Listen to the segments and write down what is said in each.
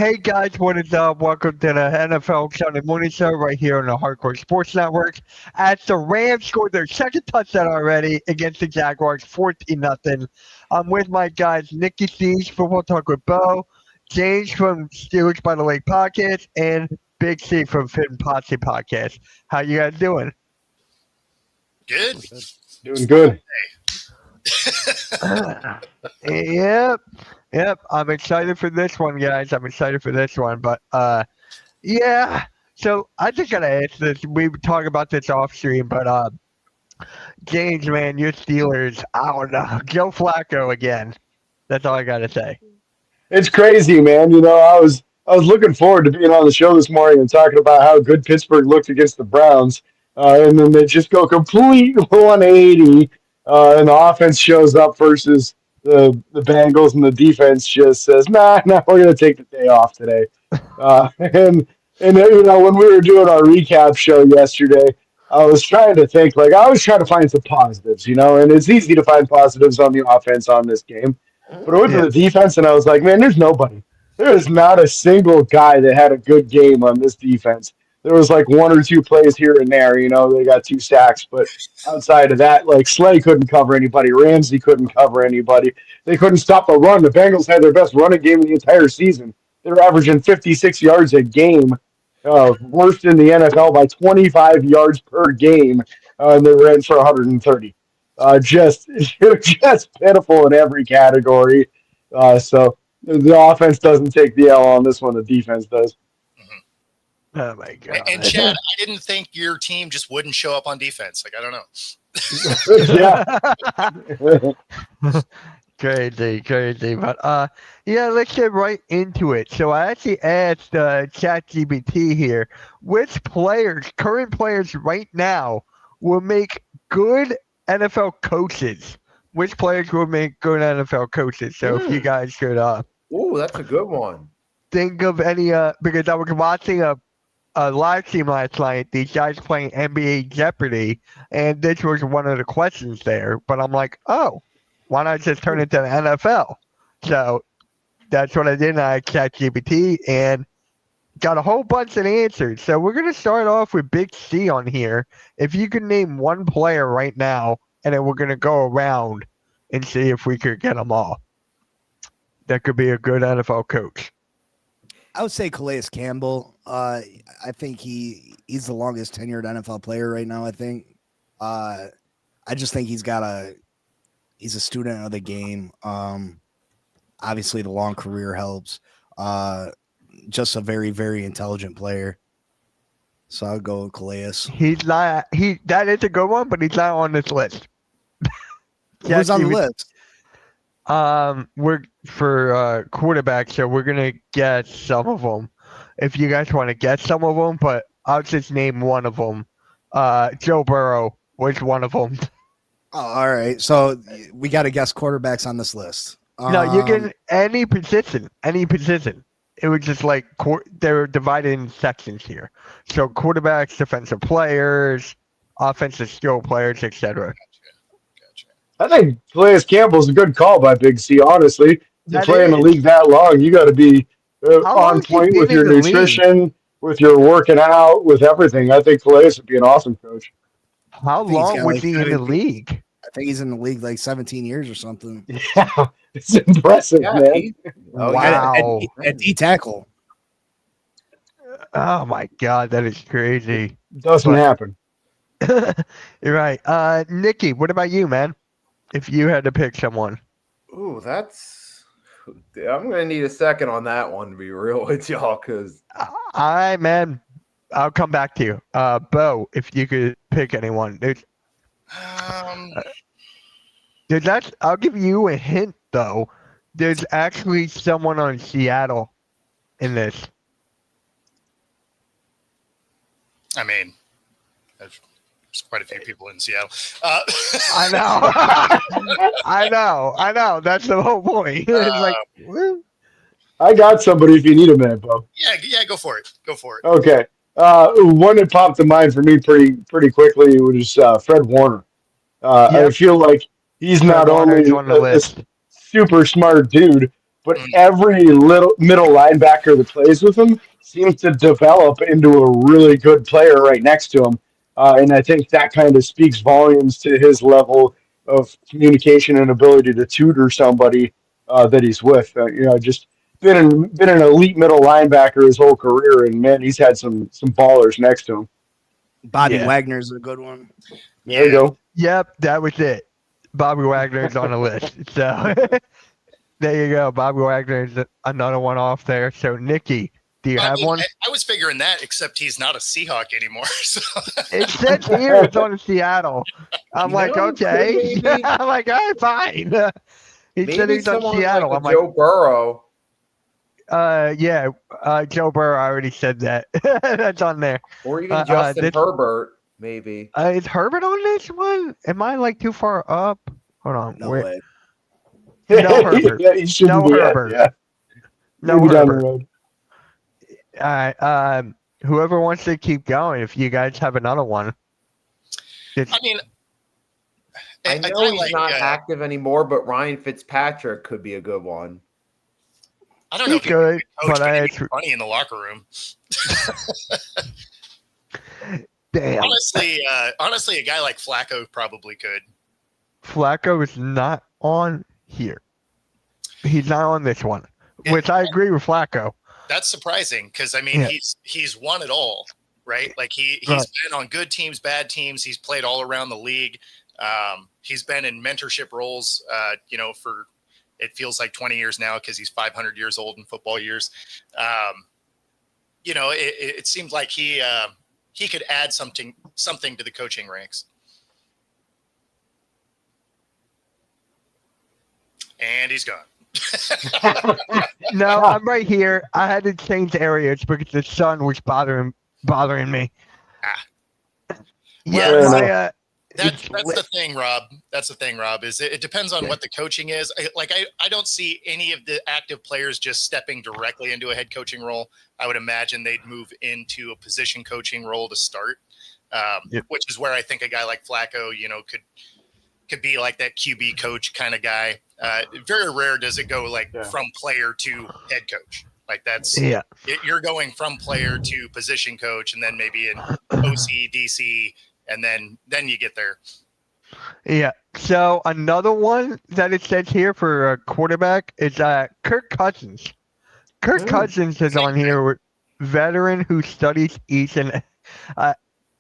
Hey guys, what is up? Welcome to the NFL Sunday Morning Show right here on the Hardcore Sports Network. As the Rams scored their second touchdown already against the Jaguars, 14-0. I'm with my guys, Nikki C's Football Talk with Bo, James from Steelers by the Lake Podcast, and Big C from Fit Posse Podcast. How you guys doing? Good. Doing good. Yep. I'm excited for this one, guys. I'm excited for this one. But, yeah. So I just got to ask this. We talk about this off stream, but, James, man, your Steelers, I don't know. Joe Flacco again. That's all I got to say. It's crazy, man. You know, I was looking forward to being on the show this morning and talking about how good Pittsburgh looked against the Browns, and then they just go complete 180, and the offense shows up versus the Bengals, and the defense just says, "Nah, we're going to take the day off today." And you know, when we were doing our recap show yesterday, I was trying to think, like, I was trying to find some positives, you know, and it's easy to find positives on the offense on this game. But I went to the defense, and I was like, man, there's nobody. There is not a single guy that had a good game on this defense. There was like one or two plays here and there. You know, they got 2 sacks. But outside of that, like, Slay couldn't cover anybody. Ramsey couldn't cover anybody. They couldn't stop the run. The Bengals had their best running game in the entire season. They were averaging 56 yards a game, worst in the NFL by 25 yards per game, and they were in for 130. Just pitiful in every category. So the offense doesn't take the L on this one. The defense does. Oh, my God. And Chad, I didn't think your team just wouldn't show up on defense. Like, I don't know. Yeah. Crazy. But, yeah, let's get right into it. So I actually asked ChatGPT here, which players, current players right now, will make good NFL coaches? Which players will make good NFL coaches? So if you guys could that's a good one. think of any because I was watching a live stream last night, these guys playing NBA Jeopardy, and this was one of the questions there. But I'm like, oh, why not just turn it to the NFL? So that's what I did. I checked GPT and got a whole bunch of answers. So we're going to start off with Big C on here. If you could name one player right now, and then we're going to go around and see if we could get them all. That could be a good NFL coach. I would say Calais Campbell. I think he's the longest tenured NFL player right now. I think. I just think he's a student of the game. Obviously, the long career helps. Just a very, very intelligent player. So I'll go with Calais. That is a good one, but he's not on this list. Who's on the list? We're for quarterbacks, so we're gonna get some of them. If you guys want to get some of them, but I'll just name one of them. Joe Burrow was one of them. Oh, all right. So we got to guess quarterbacks on this list. No, you can any position. It was just like they're divided in sections here. So quarterbacks, defensive players, offensive skill players, etc. I think Calais Campbell's a good call by Big C, honestly. To play in the league that long, you got to be on point with your nutrition, with your working out, with everything. I think Calais would be an awesome coach. How long was he in the league? I think he's in the league like 17 years or something. Yeah, it's impressive, man. Wow. At D tackle. Oh, my God. That is crazy. Doesn't happen. You're right. Nikki, what about you, man? If you had to pick someone. Ooh, I'm going to need a second on that one, to be real with y'all, because Man, I'll come back to you. Bo, if you could pick anyone. I'll give you a hint, though. There's actually someone on Seattle in this. I mean, there's quite a few people in Seattle. I know. That's the whole point. It's like, I got somebody if you need a minute, Bo. Yeah, go for it. Okay. One that popped to mind for me pretty quickly was Fred Warner. I feel like he's not only a super smart dude, but Mm. every little middle linebacker that plays with him seems to develop into a really good player right next to him. And I think that kind of speaks volumes to his level of communication and ability to tutor somebody that he's with. Just been an elite middle linebacker his whole career, and man, he's had some ballers next to him. Bobby Yeah. Wagner's a good one. There you go. Yep, that was it. Bobby Wagner's on the list. So there you go. Bobby Wagner's another one off there. So Nikki, do you have one? I was figuring that, except he's not a Seahawk anymore. So It says here it's on Seattle. I'm like, No, okay. maybe- I'm like, all right, fine. He said Maybe he's on someone Seattle. like I'm like, Joe Burrow. yeah, Joe Burrow already said that. That's on there. Or even Justin this- Herbert, maybe. Is Herbert on this one? Am I like too far up? Hold on. No wait. way. No Herbert. Yeah, he shouldn't No be. Herbert. Yeah, No maybe down the Herbert. road. All right. Whoever wants to keep going, if you guys have another one. I mean, I a know guy he's like, not active anymore, but Ryan Fitzpatrick could be a good one. I don't know if He's he can good, be a coach, but but he'd it's be funny in the locker room. damn. Honestly, a guy like Flacco probably could. Flacco is not on here. He's not on this one, which I agree with Flacco. That's surprising because I mean Yeah. he's won it all, right? Like he's Right. been on good teams, bad teams. He's played all around the league. He's been in mentorship roles, for it feels like 20 years now because he's 500 years old in football years. It seems like he could add something to the coaching ranks. And he's gone. No, I'm right here. I had to change areas because the sun was bothering me. Ah. Yeah, Well, my, That's lit. the thing, Rob. That's the thing, Rob. Is it depends on what the coaching is. I don't see any of the active players just stepping directly into a head coaching role. I would imagine they'd move into a position coaching role to start, Yep. which is where I think a guy like Flacco, could be like that QB coach kind of guy. Very rare does it go from player to head coach. Like that's Yeah. you're going from player to position coach, and then maybe an OC, DC, and then you get there. Yeah. So another one that it says here for a quarterback is Kirk Cousins. Kirk Cousins is on here with veteran who studies each and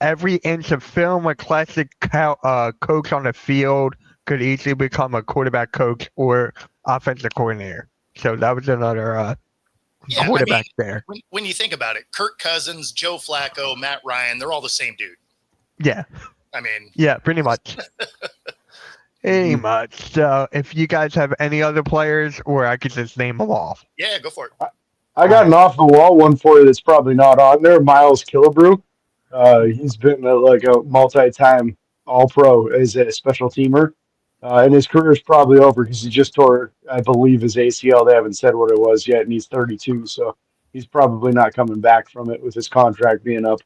every inch of film. A classic coach on the field could easily become a quarterback coach or offensive coordinator. So that was another Yeah, quarterback there. When you think about it, Kirk Cousins, Joe Flacco, Matt Ryan, they're all the same dude. Yeah. I mean, Yeah, pretty much. Pretty much. So if you guys have any other players, or I could just name them off. yeah, go for it. I got an off the wall one for you that's probably not on there. Miles Killebrew. He's been a multi-time All-Pro as a special teamer, and his career is probably over because he just tore, I believe, his ACL. They haven't said what it was yet, and he's 32, so he's probably not coming back from it with his contract being up.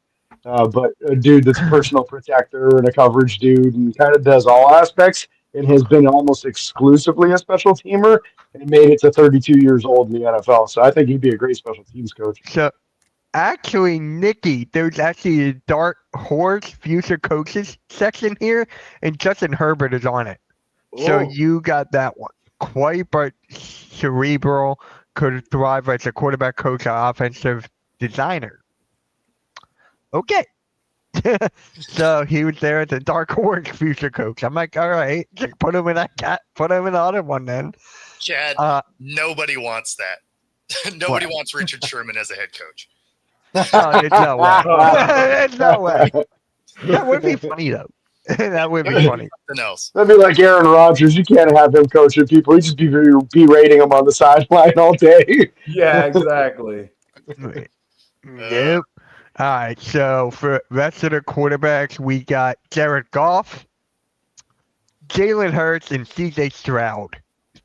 But a dude that's a personal protector and a coverage dude, and kind of does all aspects, and has been almost exclusively a special teamer, and made it to 32 years old in the NFL. So I think he'd be a great special teams coach. So actually, Nikki, there's actually a Dark Horse Future Coaches section here, and Justin Herbert is on it. So Ooh. you got that one. Quite but cerebral, could thrive as a quarterback coach or offensive designer. Okay. So he was there as a Dark Horse Future Coach. I'm like, all right, just put him in that cat, put him in the other one then. Chad, nobody wants that. Nobody wants Richard Sherman as a head coach. Oh, there's no way. There's no way. That would be funny though. That would be funny. Something else. That'd be like Aaron Rodgers. You can't have him coaching people. He'd just be berating them on the sideline all day. Yeah, exactly. Nope. All right. So for rest of the quarterbacks, we got Jared Goff, Jalen Hurts, and CJ Stroud.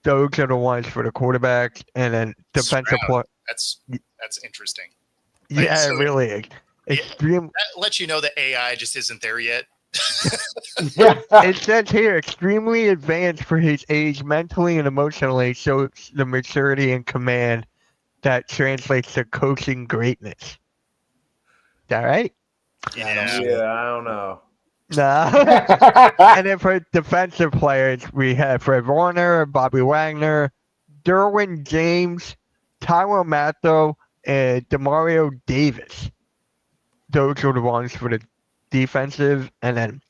Those are the ones for the quarterbacks, and then defensive Stroud. play. That's interesting. Yeah, so- it really is. Extreme. That lets you know that AI just isn't there yet. It says here, extremely advanced for his age, mentally and emotionally, shows the maturity and command that translates to coaching greatness. Is that right? Yeah. I don't know. Nah. And then for defensive players, we have Fred Warner, Bobby Wagner, Derwin James, Tyler Matto, and Demario Davis. Those are the ones for the defensive. And then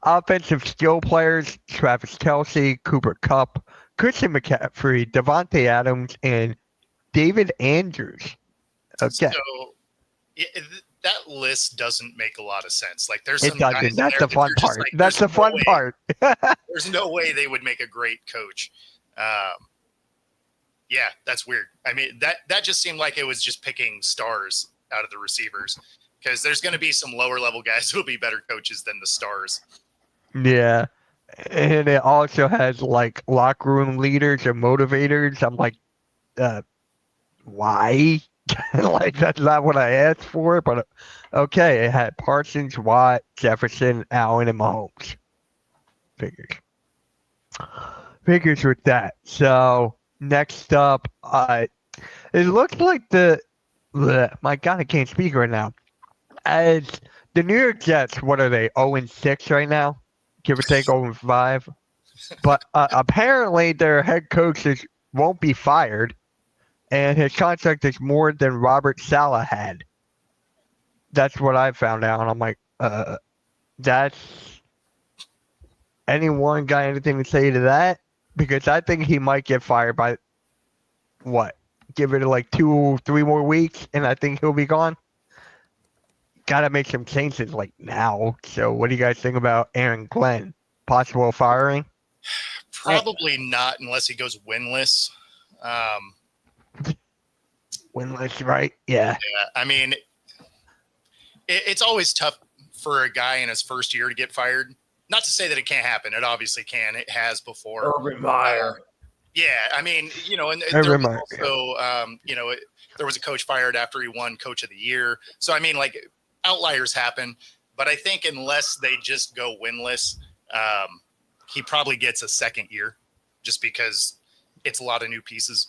offensive skill players, Travis Kelce, Cooper Kupp, Christian McCaffrey, Devontae Adams, and David Andrews. Okay. So that list doesn't make a lot of sense. Like there's It some guys doesn't. in That's there the that fun you're just part. like, That's the there's fun no way- part. There's no way they would make a great coach. Yeah, that's weird. I mean, that just seemed like it was just picking stars out of the receivers, because there's going to be some lower level guys who will be better coaches than the stars. Yeah. And it also has like locker room leaders and motivators. I'm like, why? Like, that's not what I asked for, but okay. It had Parsons, Watt, Jefferson, Allen, and Mahomes. Figures with that. So next up, it looks like my God, I can't speak right now. As the New York Jets, what are they? 0-6 right now, give or take 0-5. But apparently their head coach won't be fired, and his contract is more than Robert Saleh had. That's what I found out, and I'm like, that's. Anyone got anything to say to that? Because I think he might get fired by what? Give it like 2-3 more weeks, and I think he'll be gone. Gotta make some changes like now. So, what do you guys think about Aaron Glenn? Possible firing? Probably not unless he goes winless. Winless, right? Yeah. Yeah, I mean, it's always tough for a guy in his first year to get fired. Not to say that it can't happen. It obviously can. It has before. Urban Meyer. Yeah, I mean, and Urban there Meyer, was also, there was a coach fired after he won Coach of the Year. So, I mean, like, outliers happen. But I think unless they just go winless, he probably gets a second year just because it's a lot of new pieces.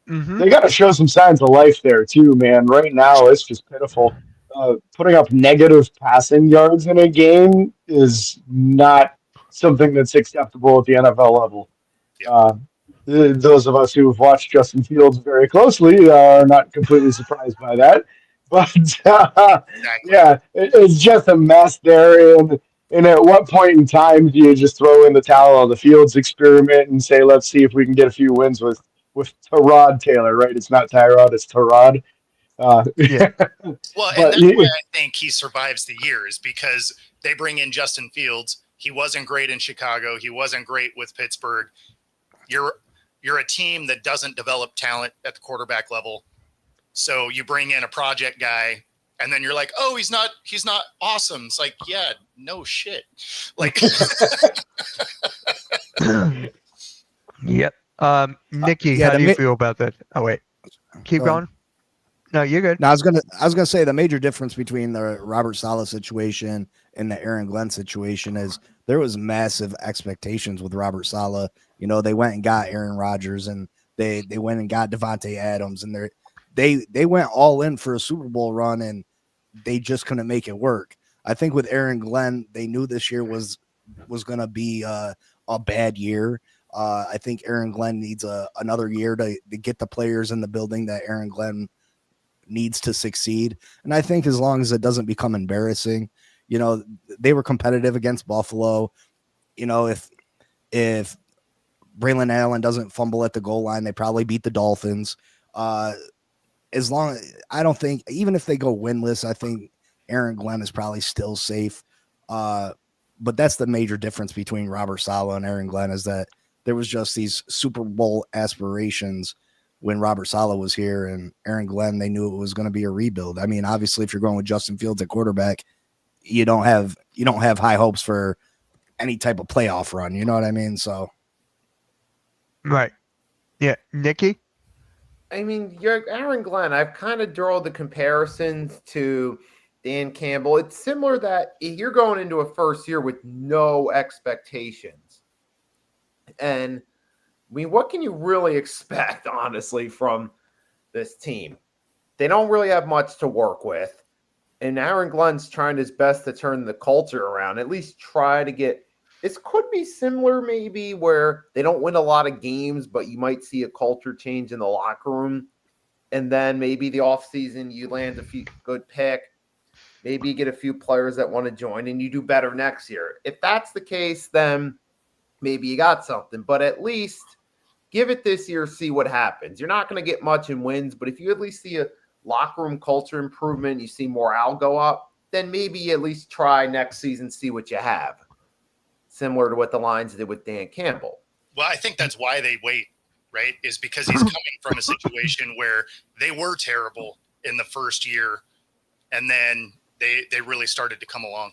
Mm-hmm. They got to show some signs of life there too, man. Right now, it's just pitiful. Putting up negative passing yards in a game is not something that's acceptable at the NFL level. Those of us who have watched Justin Fields very closely are not completely surprised by that. But yeah, it's just a mess there. And at what point in time do you just throw in the towel on the Fields experiment and say, let's see if we can get a few wins with Tyrod Taylor, right? It's not Tyrod, it's Tyrod. Yeah. Well, and that's why I think he survives the year is because they bring in Justin Fields. He wasn't great in Chicago. He wasn't great with Pittsburgh. You're a team that doesn't develop talent at the quarterback level. So you bring in a project guy, and then you're like, oh, he's not awesome. It's like, yeah, no shit. Like, yep. Nikki, yeah, how do you feel about that? Oh wait, keep going. No, you're good. Now I was gonna say the major difference between the Robert Saleh situation and the Aaron Glenn situation is there was massive expectations with Robert Saleh. They went and got Aaron Rodgers, and they went and got Devontae Adams, and they went all in for a Super Bowl run, and they just couldn't make it work. I think with Aaron Glenn, they knew this year was gonna be a bad year. I think Aaron Glenn needs another year to get the players in the building that Aaron Glenn needs to succeed. And I think as long as it doesn't become embarrassing, they were competitive against Buffalo. If Braylon Allen doesn't fumble at the goal line, they probably beat the Dolphins. I don't think, even if they go winless, I think Aaron Glenn is probably still safe. But that's the major difference between Robert Saleh and Aaron Glenn, is that there was just these Super Bowl aspirations when Robert Saleh was here, and Aaron Glenn, they knew it was going to be a rebuild. I mean, obviously, if you're going with Justin Fields at quarterback, you don't have high hopes for any type of playoff run. You know what I mean? So, right. Yeah, Nikki. I mean, you're Aaron Glenn. I've kind of drawn the comparisons to Dan Campbell, it's similar that you're going into a first year with no expectations. And I mean, what can you really expect, honestly, from this team? They don't really have much to work with. And Aaron Glenn's trying his best to turn the culture around, at least try to get – this could be similar maybe where they don't win a lot of games, but you might see a culture change in the locker room. And then maybe the offseason you land a few good pick. Maybe you get a few players that want to join and you do better next year. If that's the case, then maybe you got something. But at least give it this year, see what happens. You're not going to get much in wins, but if you at least see a locker room culture improvement, you see morale go up, then maybe you at least try next season, see what you have. Similar to what the Lions did with Dan Campbell. Well, I think that's why they wait, right? Is because he's coming from a situation where they were terrible in the first year, and then they really started to come along.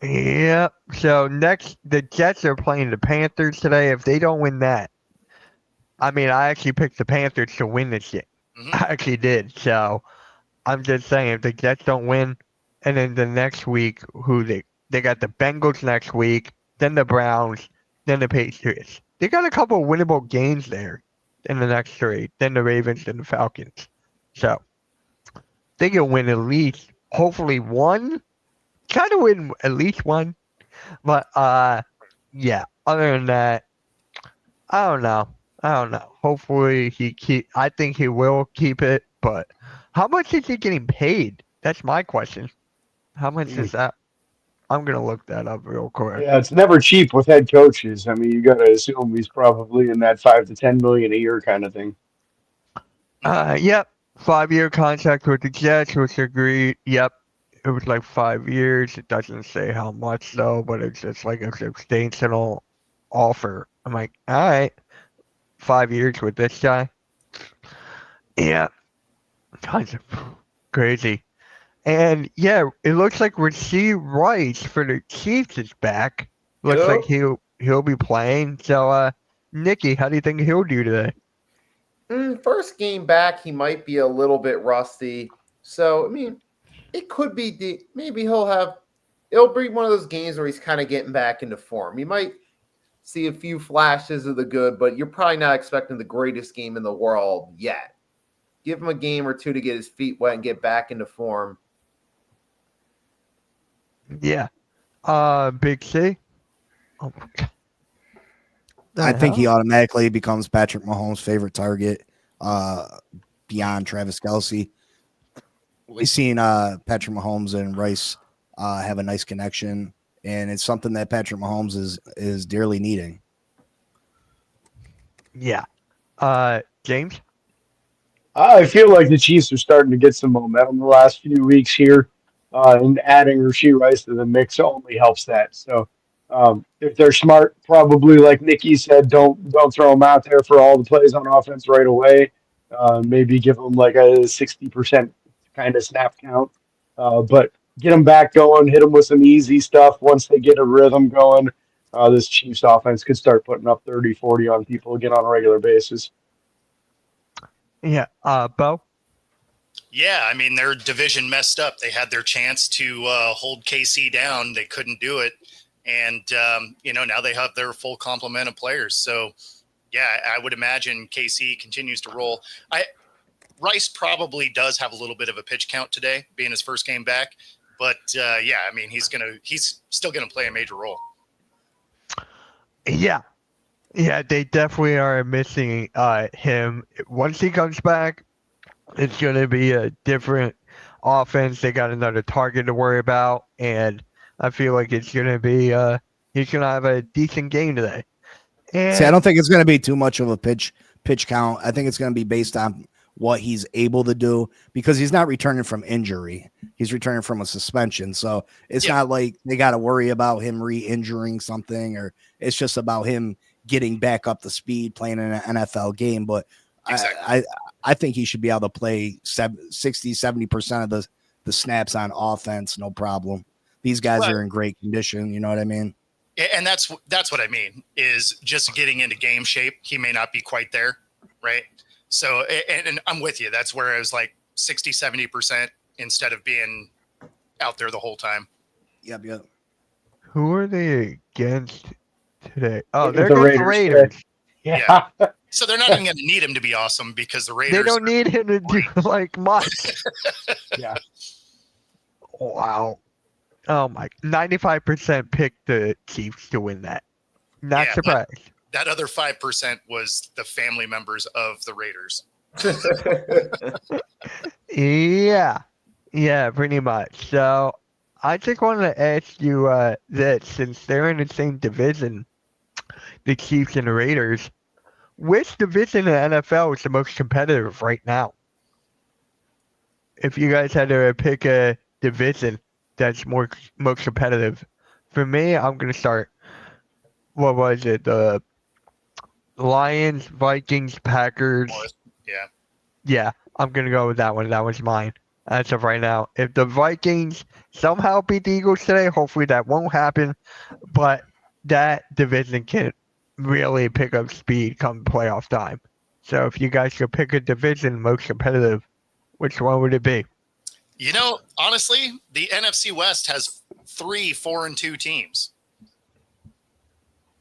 Yeah. So next, the Jets are playing the Panthers today. If they don't win that, I mean, I actually picked the Panthers to win this game. Mhm. I actually did. So I'm just saying, if the Jets don't win, and then the next week, they got the Bengals next week, then the Browns, then the Patriots. They got a couple of winnable games there in the next three. Then the Ravens and the Falcons. So they can win at least, hopefully one. Try to win at least one. But yeah. Other than that, I don't know. Hopefully I think he will keep it. But how much is he getting paid? That's my question. How much is that? I'm gonna look that up real quick. Yeah, it's never cheap with head coaches. I mean, you got to assume he's probably in that 5 to 10 million a year kind of thing. Yep. 5-year contract with the Jets, which agreed. Yep. It was like 5 years. It doesn't say how much though, but it's just like a substantial offer. I'm like, all right, 5 years with this guy. Yeah. Kind of crazy. And yeah, it looks like Rasheed Rice for the Chiefs is back. Looks like he'll be playing. So Nikki, how do you think he'll do today? First game back, he might be a little bit rusty. So, I mean, it could be maybe it'll be one of those games where he's kind of getting back into form. You might see a few flashes of the good, but you're probably not expecting the greatest game in the world yet. Give him a game or two to get his feet wet and get back into form. Yeah. Big C. Oh my God. I think he automatically becomes Patrick Mahomes' favorite target beyond Travis Kelce. We've seen Patrick Mahomes and Rice have a nice connection, and it's something that Patrick Mahomes is dearly needing. Yeah. James? I feel like the Chiefs are starting to get some momentum the last few weeks here, and adding Rasheed Rice to the mix only helps that. So if they're smart, probably like Nikki said, don't throw them out there for all the plays on offense right away. Maybe give them like a 60% kind of snap count, but get them back going, hit them with some easy stuff. Once they get a rhythm going, this Chiefs offense could start putting up 30, 40 on people again on a regular basis. Yeah. Bo? Yeah, I mean, their division messed up. They had their chance to hold KC down. They couldn't do it. And, now they have their full complement of players. So, yeah, I would imagine KC continues to roll. Rice probably does have a little bit of a pitch count today, being his first game back. But, yeah, I mean, he's still going to play a major role. Yeah. Yeah, they definitely are missing him. Once he comes back, it's going to be a different offense. They got another target to worry about, and I feel like it's going to be he's going to have a decent game today. And See, I don't think it's going to be too much of a pitch count. I think it's going to be based on what he's able to do because he's not returning from injury. He's returning from a suspension. So it's not like they got to worry about him re-injuring something, or it's just about him getting back up to speed playing in an NFL game. But Exactly. I think he should be able to play 60-70% of the snaps on offense, no problem. These guys are in great condition. You know what I mean? And that's what I mean, is just getting into game shape. He may not be quite there, right? So, and I'm with you. That's where I was like 60, 70% instead of being out there the whole time. Yep. Who are they against today? Oh, They're they're the against the Raiders Raiders. Yeah. So they're not even going to need him to be awesome because the Raiders. They don't need him to do like much. Yeah. Wow. Oh my! 95% picked the Chiefs to win that. Not Yeah, surprised. that other 5% was the family members of the Raiders. Yeah, pretty much. So I just wanted to ask you that since they're in the same division, the Chiefs and the Raiders, which division in the NFL is the most competitive right now? If you guys had to pick a division that's most competitive, for me, I'm gonna start. What was it? The Lions, Vikings, Packers. Yeah. Yeah, I'm gonna go with that one. That one's mine as of right now. If the Vikings somehow beat the Eagles today, hopefully that won't happen. But that division can really pick up speed come playoff time. So if you guys could pick a division most competitive, which one would it be? You know, honestly, the NFC West has 3 4-2 teams.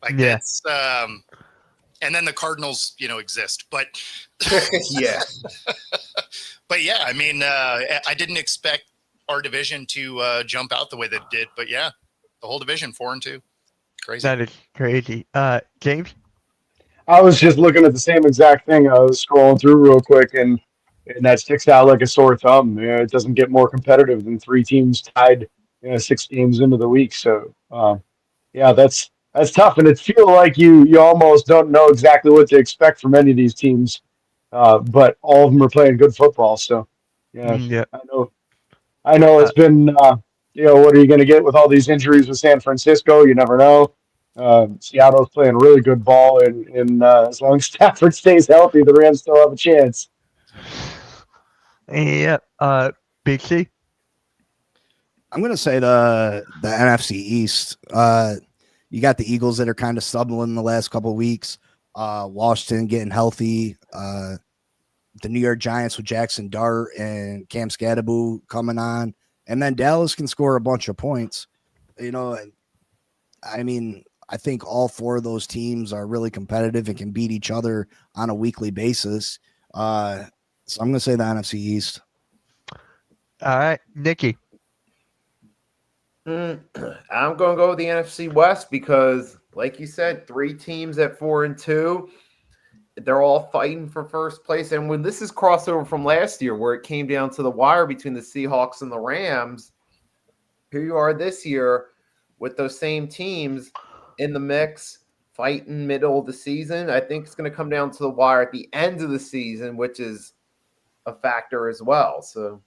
Like Yeah. that's and then the Cardinals, exist. But Yeah. but yeah, I mean, I didn't expect our division to jump out the way that it did, but yeah, the whole division 4-2. Crazy. That is crazy. James? I was just looking at the same exact thing. I was scrolling through real quick, and that sticks out like a sore thumb. It doesn't get more competitive than 3 teams tied, 6 games into the week. So, yeah, that's tough, and it feels like you almost don't know exactly what to expect from any of these teams. But all of them are playing good football. So, yeah, Yeah. I know it's been. What are you going to get with all these injuries with San Francisco? You never know. Seattle's playing really good ball, and as long as Stafford stays healthy, the Rams still have a chance. Yeah. Big C? I'm gonna say the NFC East. You got the Eagles that are kind of stumbling the last couple of weeks. Washington getting healthy. The New York Giants with Jackson Dart and Cam Scadaboo coming on, and then Dallas can score a bunch of points. I mean, I think all 4 of those teams are really competitive and can beat each other on a weekly basis. So I'm going to say the NFC East. All right. Nikki? I'm going to go with the NFC West because, like you said, 3 teams at 4-2. They're all fighting for first place. And when this is crossover from last year where it came down to the wire between the Seahawks and the Rams, here you are this year with those same teams in the mix, fighting middle of the season. I think it's going to come down to the wire at the end of the season, which is a factor as well. So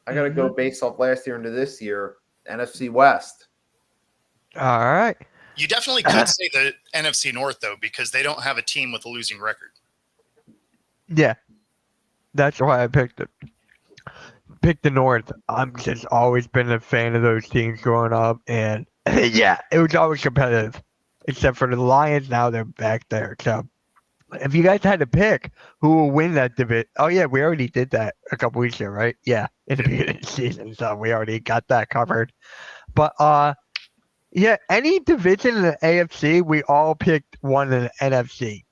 I got to go based off last year into this year, NFC West. All right. You definitely could say the NFC North, though, because they don't have a team with a losing record. Yeah. That's why I picked it. Picked the North. I'm just always been a fan of those teams growing up. And yeah, it was always competitive. Except for the Lions, now they're back there. So if you guys had to pick who will win that division. Oh, yeah, we already did that a couple weeks ago, right? Yeah, in the beginning of the season. So we already got that covered. But, yeah, any division in the AFC, we all picked one in the NFC.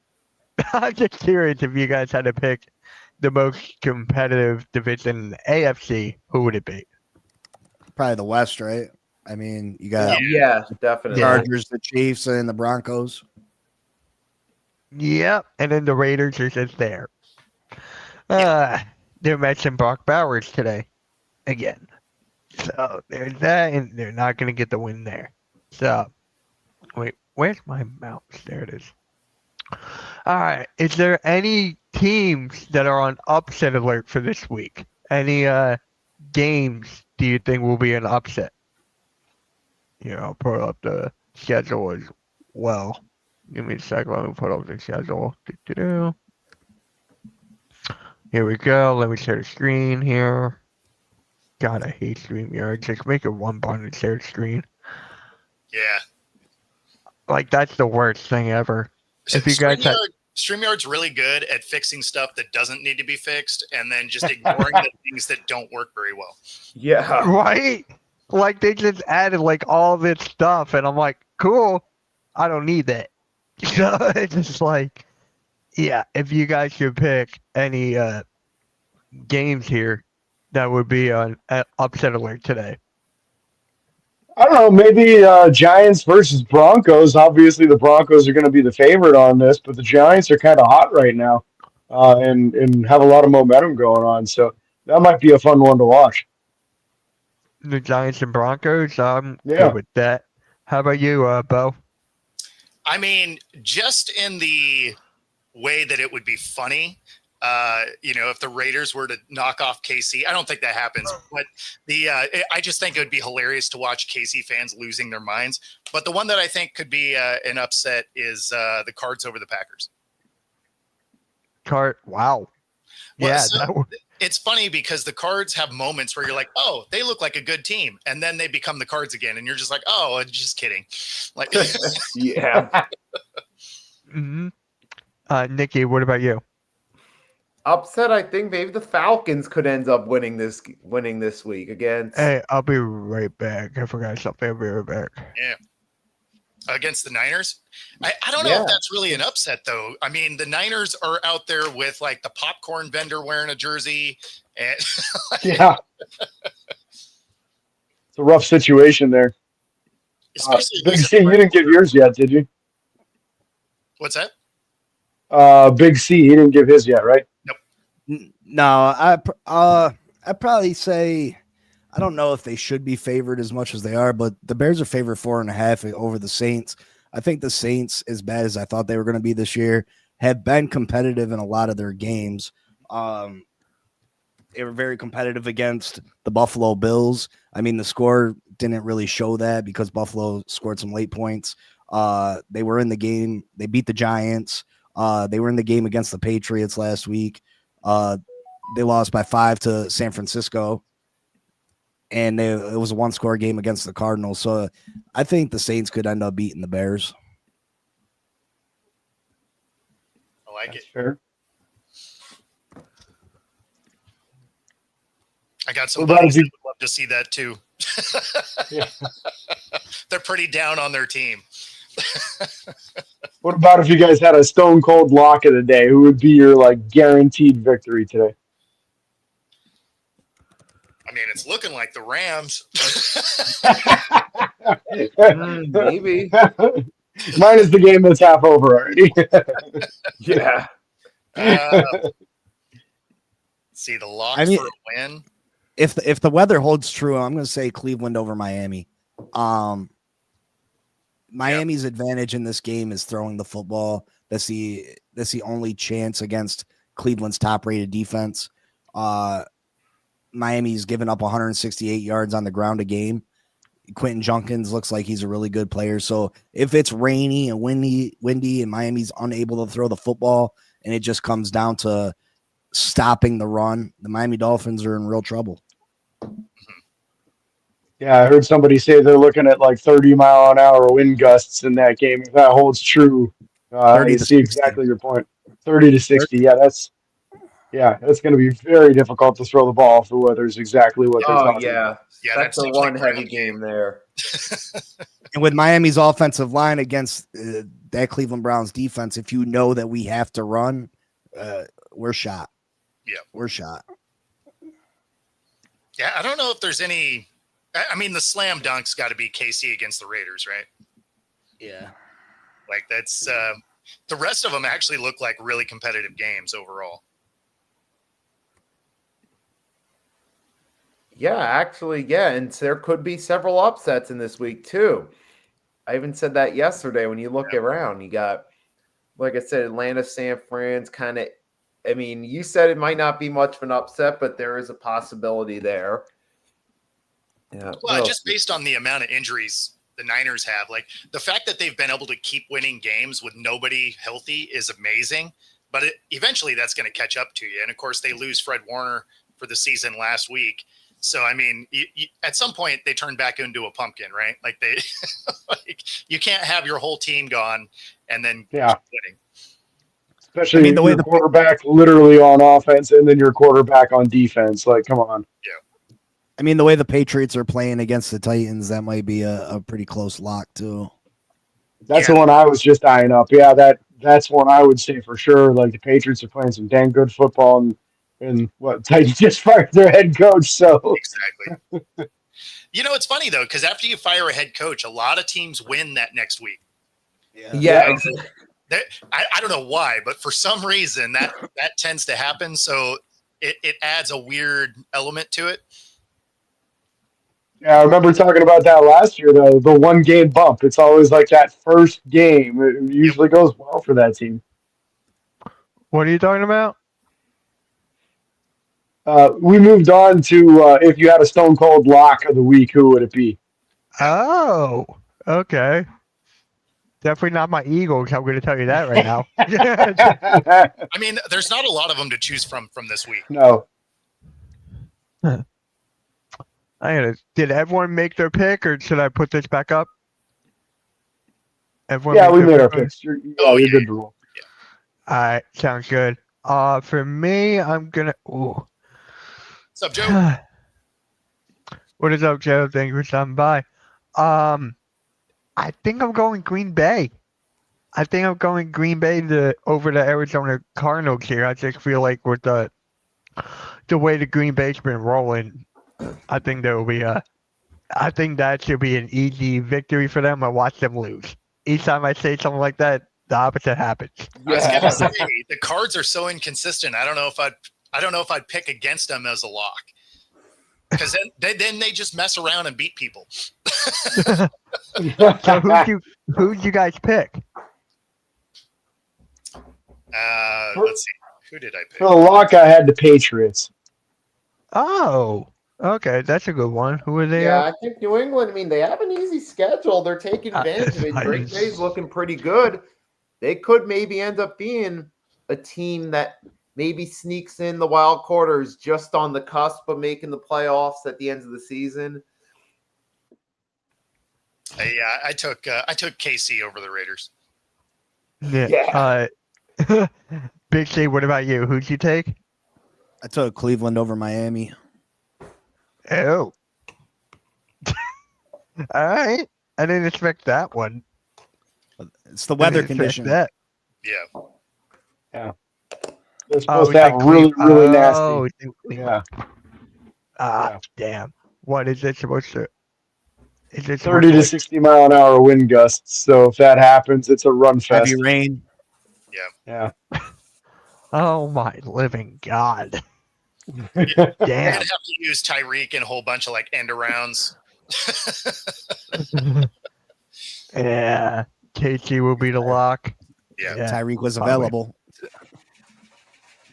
I'm just curious if you guys had to pick the most competitive division in the AFC, who would it be? Probably the West, right? I mean, you got Yeah, definitely. Chargers, the Chiefs, and the Broncos. Yep, and then the Raiders are just there. They're matching Brock Bowers today again. So there's that, and they're not going to get the win there. So, wait, where's my mouse? There it is. All right. Is there any teams that are on upset alert for this week? Any games do you think will be an upset? I'll put up the schedule as well. Give me a second. Let me put up the schedule. Here we go. Let me share the screen here. God, I hate StreamYard. Just make it one button and share the screen. Yeah. Like, that's the worst thing ever. If you guys had, StreamYard's really good at fixing stuff that doesn't need to be fixed and then just ignoring the things that don't work very well. Yeah. Right? Like they just added like all this stuff, and I'm like, cool. I don't need that. So it's just like, yeah. If you guys could pick any games here, that would be an upset alert today. I don't know, maybe Giants versus Broncos. Obviously, the Broncos are going to be the favorite on this, but the Giants are kind of hot right now and have a lot of momentum going on. So that might be a fun one to watch. The Giants and Broncos. I'm Yeah. good with that. How about you, Bo? I mean, just in the way that it would be funny, if the Raiders were to knock off KC, I don't think that happens, but I just think it would be hilarious to watch KC fans losing their minds. But the one that I think could be an upset is the Cards over the Packers. Wow. Well, Yeah, so it's funny because the Cards have moments where you're like, oh, they look like a good team. And then they become the Cards again. And you're just like, oh, just kidding. Like, Yeah. Mm-hmm. Nikki, what about you? Upset, I think maybe the Falcons could end up winning this week against. Hey, I'll be right back. I forgot something. I'll be right back. yeah. Against the Niners. I don't know Yeah. if that's really an upset, though. I mean, the Niners are out there with like the popcorn vendor wearing a jersey. And Yeah. It's a rough situation there. especially Big losing C, you didn't give yours yet, did you? What's that? Big C, he didn't give his yet, right? No, I'd probably say I don't know if they should be favored as much as they are, but the Bears are favored 4.5 over the Saints. I think the Saints, as bad as I thought they were going to be this year, have been competitive in a lot of their games. They were very competitive against the Buffalo Bills. I mean, the score didn't really show that because Buffalo scored some late points. They were in the game. They beat the Giants. They were in the game against the Patriots last week. They lost by 5 to San Francisco. And it was a one-score game against the Cardinals. So I think the Saints could end up beating the Bears. I like That's it. fair. I got some What about buddies if you- that would love to see that too. Yeah. They're pretty down on their team. What about if you guys had a stone cold lock of the day? Who would be your like guaranteed victory today? I mean, it's looking like the Rams. Maybe. Mine is the game that's half over already. Yeah. See the lock I mean- for a win. If the weather holds true, I'm going to say Cleveland over Miami. Miami's advantage in this game is throwing the football. That's the only chance against Cleveland's top-rated defense. Miami's given up 168 yards on the ground a game. Quentin Junkins looks like he's a really good player. So if it's rainy and windy and Miami's unable to throw the football and it just comes down to stopping the run, the Miami Dolphins are in real trouble. Yeah, I heard somebody say they're looking at like 30-mile-an-hour wind gusts in that game. If that holds true, 30 I to see 60. exactly your point. 30 to 60. Yeah, that's going to be very difficult to throw the ball if the weather's exactly what they're Oh talking yeah. about. Yeah, that That's a seems like run-heavy ground game there. And with Miami's offensive line against that Cleveland Browns defense, if you know that we have to run, we're shot. Yeah. We're shot. Yeah, I don't know if there's any. I mean, the slam dunk's got to be KC against the Raiders, right? Yeah. Like that's the rest of them actually look like really competitive games overall. Yeah, actually, yeah, and there could be several upsets in this week too. I even said that yesterday. When you look around, you got, like I said, Atlanta, San Fran's kind of. I mean, you said it might not be much of an upset, but there is a possibility there. Yeah. Well, just based on the amount of injuries the Niners have, like the fact that they've been able to keep winning games with nobody healthy is amazing. But eventually, that's going to catch up to you. And of course, they lose Fred Warner for the season last week. So, I mean, at some point they turn back into a pumpkin, right? Like they, like you can't have your whole team gone and then Yeah. keep winning. Especially I mean, the way your the quarterback literally on offense and then your quarterback on defense. Like, come on. the way the Patriots are playing against the Titans, that might be a pretty close lock too. That's Yeah. the one I was just eyeing up. Yeah, that's one I would say for sure. Like the Patriots are playing some dang good football, and what Titans just fired their head coach. So Exactly. It's funny though, because after you fire a head coach, a lot of teams win that next week. Yeah. I don't know why, but for some reason that tends to happen. So it adds a weird element to it. yeah, I remember talking about that last year. The 1 game bump. It's always like that first game. It usually goes well for that team. What are you talking about? We moved on to if you had a stone cold lock of the week, who would it be? Oh, okay. Definitely not my Eagles. I'm going to tell you that right now. I mean, there's not a lot of them to choose from this week. No. Did everyone make their pick, or should I put this back up? Everyone Yeah, make we their made our pick? picks. You're good to roll. All right, sounds good. For me, I'm gonna. Ooh. What's up, Joe? What is up, Joe? Thank you for stopping by. I think I'm going Green Bay. I think I'm going Green Bay over the Arizona Cardinals here. I just feel like with the way the Green Bay's been rolling, I think there will be I think that should be an easy victory for them. I watch them lose. Each time I say something like that, the opposite happens. I was gonna say the Cards are so inconsistent. I don't know if I'd pick against them as a lock, because then they just mess around and beat people. So who'd you guys pick? Let's see. Who did I pick? For the lock, I had the Patriots. Oh, okay, that's a good one. Who are they? Yeah, I think New England, I mean, they have an easy schedule. They're taking advantage of it. Green Bay's looking pretty good. They could maybe end up being a team that maybe sneaks in the wild quarters just on the cusp of making the playoffs at the end of the season. Yeah, I took KC over the Raiders. Yeah. Big C, what about you? Who'd you take? I took Cleveland over Miami. Oh. All right. I didn't expect that one. It's the weather I didn't expect condition. That. Yeah. They're supposed to have really, really nasty. Yeah. Ah, damn. What is it supposed to? Is it 30 to 60 mile an hour wind gusts. So if that happens, it's a run fest. Heavy rain. Yeah. Oh my living God. You're gonna Damn. have to use Tyreek and a whole bunch of like end arounds. Yeah. KC will be the lock. Yeah. Tyreek was Probably. available.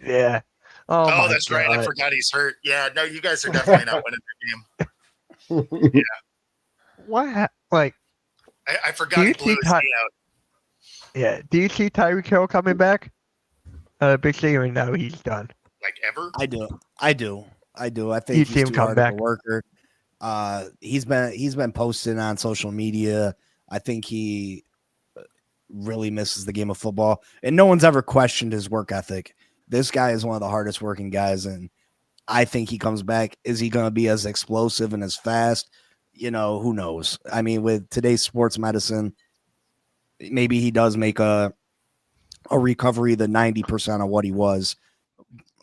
Yeah. Oh, Oh, my that's right. I God. forgot he's hurt. Yeah, no, you guys are definitely not winning the game. What? Like, I forgot he Do you blew see his knee out. yeah. Do you see Tyreek Hill coming back? Big C, or no, he's done. Like ever? I do. I think You he's see him too come hard back. of a worker. He's been posting on social media. I think he really misses the game of football, and no one's ever questioned his work ethic. This guy is one of the hardest working guys, and I think he comes back. Is he going to be as explosive and as fast? Who knows? I mean, with today's sports medicine, maybe he does make a recovery the 90% of what he was,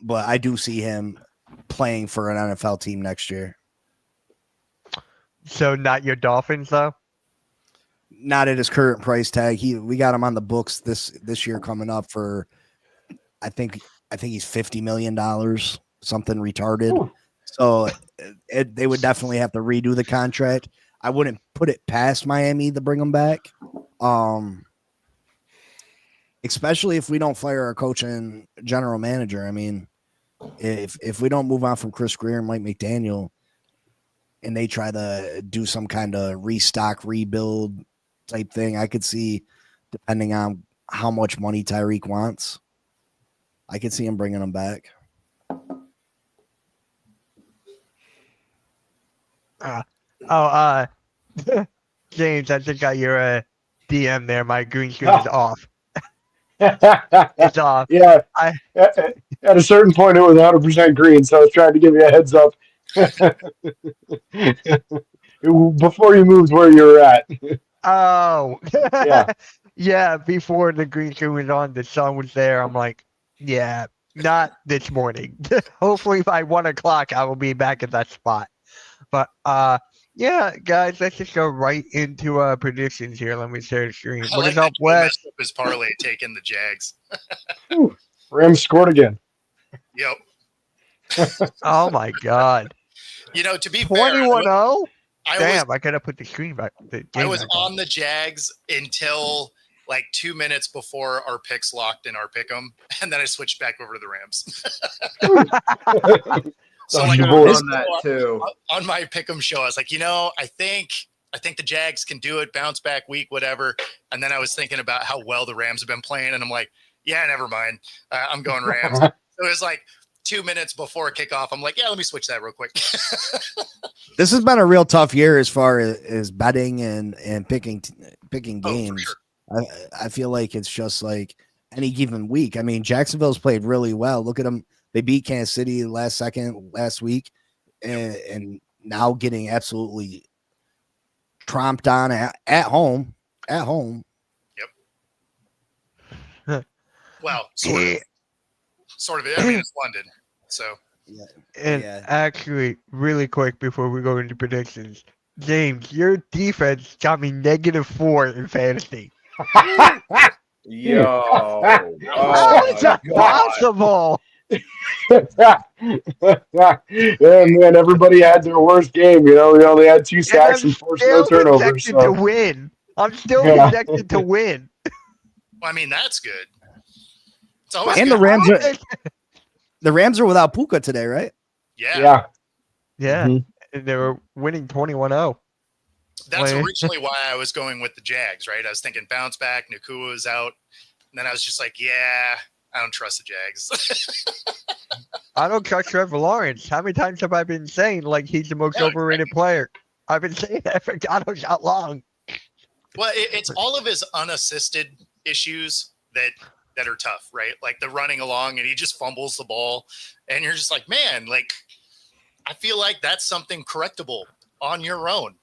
but I do see him playing for an NFL team next year. So not your Dolphins though. Not at his current price tag. We got him on the books this year coming up for, I think he's $50 million, something retarded. Ooh. So they would definitely have to redo the contract. I wouldn't put it past Miami to bring him back. Especially if we don't fire our coach and general manager. I mean, if we don't move on from Chris Greer and Mike McDaniel, and they try to do some kind of restock, rebuild type thing, I could see, depending on how much money Tyreek wants, I could see him bringing him back. James, I just got your DM there. My green screen is off. It's off. Yeah. I- At a certain point, it was 100% green, so I was trying to give you a heads up before you moved where you were at. Oh, Yeah. yeah. Before the green screen was on, the sun was there. I'm like, yeah, not this morning. Hopefully by 1 o'clock, I will be back at that spot. But yeah, guys, let's just go right into predictions here. Let me share the screen. I What like is that up, Joe Wes? messed up his parlay taking the Jags. Whew. Rams scored again. Yep. Oh my God, You know, to be fair, 21-0. I was Damn, I gotta put the screen back. The I game was back on the Jags until like 2 minutes before our picks locked in our pick'em, and then I switched back over to the Rams. So Dodged like the I've bullet. done that too. on my pick'em show, I was like, you know, I think the Jags can do it, bounce back week, whatever. And then I was thinking about how well the Rams have been playing, and I'm like, yeah, never mind. I'm going Rams. So it was like 2 minutes before kickoff. I'm like, yeah, let me switch that real quick. This has been a real tough year as far as betting and picking For games. sure. I feel like it's just like any given week. I mean, Jacksonville's played really well. Look at them. They beat Kansas City last week, and now getting absolutely tromped on at home. At home. Well, sort of. I mean, it's London, so And Yeah. actually, really quick before we go into predictions, James, your defense got me -4 in fantasy. Yo. How Oh is that my God. possible? Yeah, man, everybody had their worst game. You know, we only had 2 sacks and 4 no Still turnovers. projected to So. win. I'm still Yeah. projected to win. I mean that's good. It's always And good. the Rams are without Puka today, right? Yeah, Yeah. Yeah, Mhm. and they were winning 21-0. that's Wait. originally why I was going with the Jags. Right, I was thinking bounce back. Nakua was out, and then I was just like, yeah, I don't trust the Jags. I don't trust Trevor Lawrence. How many times have I been saying like he's the most Yeah, overrated player? I've been saying that for God knows how long. Well, it's all of his unassisted issues that are tough, right? Like the running along and he just fumbles the ball, and you're just like, man, like I feel like that's something correctable on your own.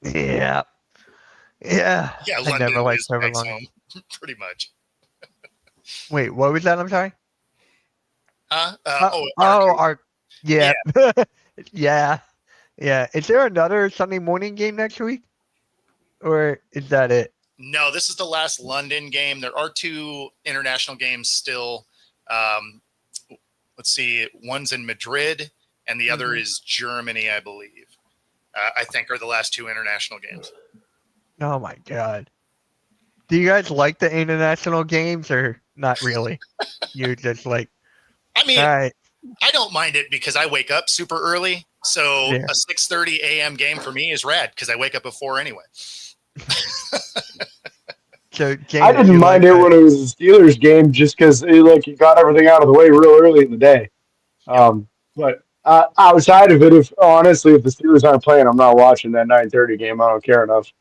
Yeah. Yeah. Yeah, I London never liked is Trevor next Lawrence. home, pretty much. Wait, what was that? I'm sorry. Huh? Yeah. Yeah. Yeah. Is there another Sunday morning game next week? Or is that it? No, this is the last London game. There are 2 international games still. Let's see. One's in Madrid, and the other is Germany, I believe. I think are the last 2 international games. Oh my God. Do you guys like the international games or not really? You're just like, I mean, all right. I don't mind it because I wake up super early. So Yeah. a 6:30 a.m. game for me is rad because I wake up at 4 anyway. So James, I didn't you mind like it that? when it was a Steelers game just because you got everything out of the way real early in the day. But outside of it, if the Steelers aren't playing, I'm not watching that 9:30 game. I don't care enough.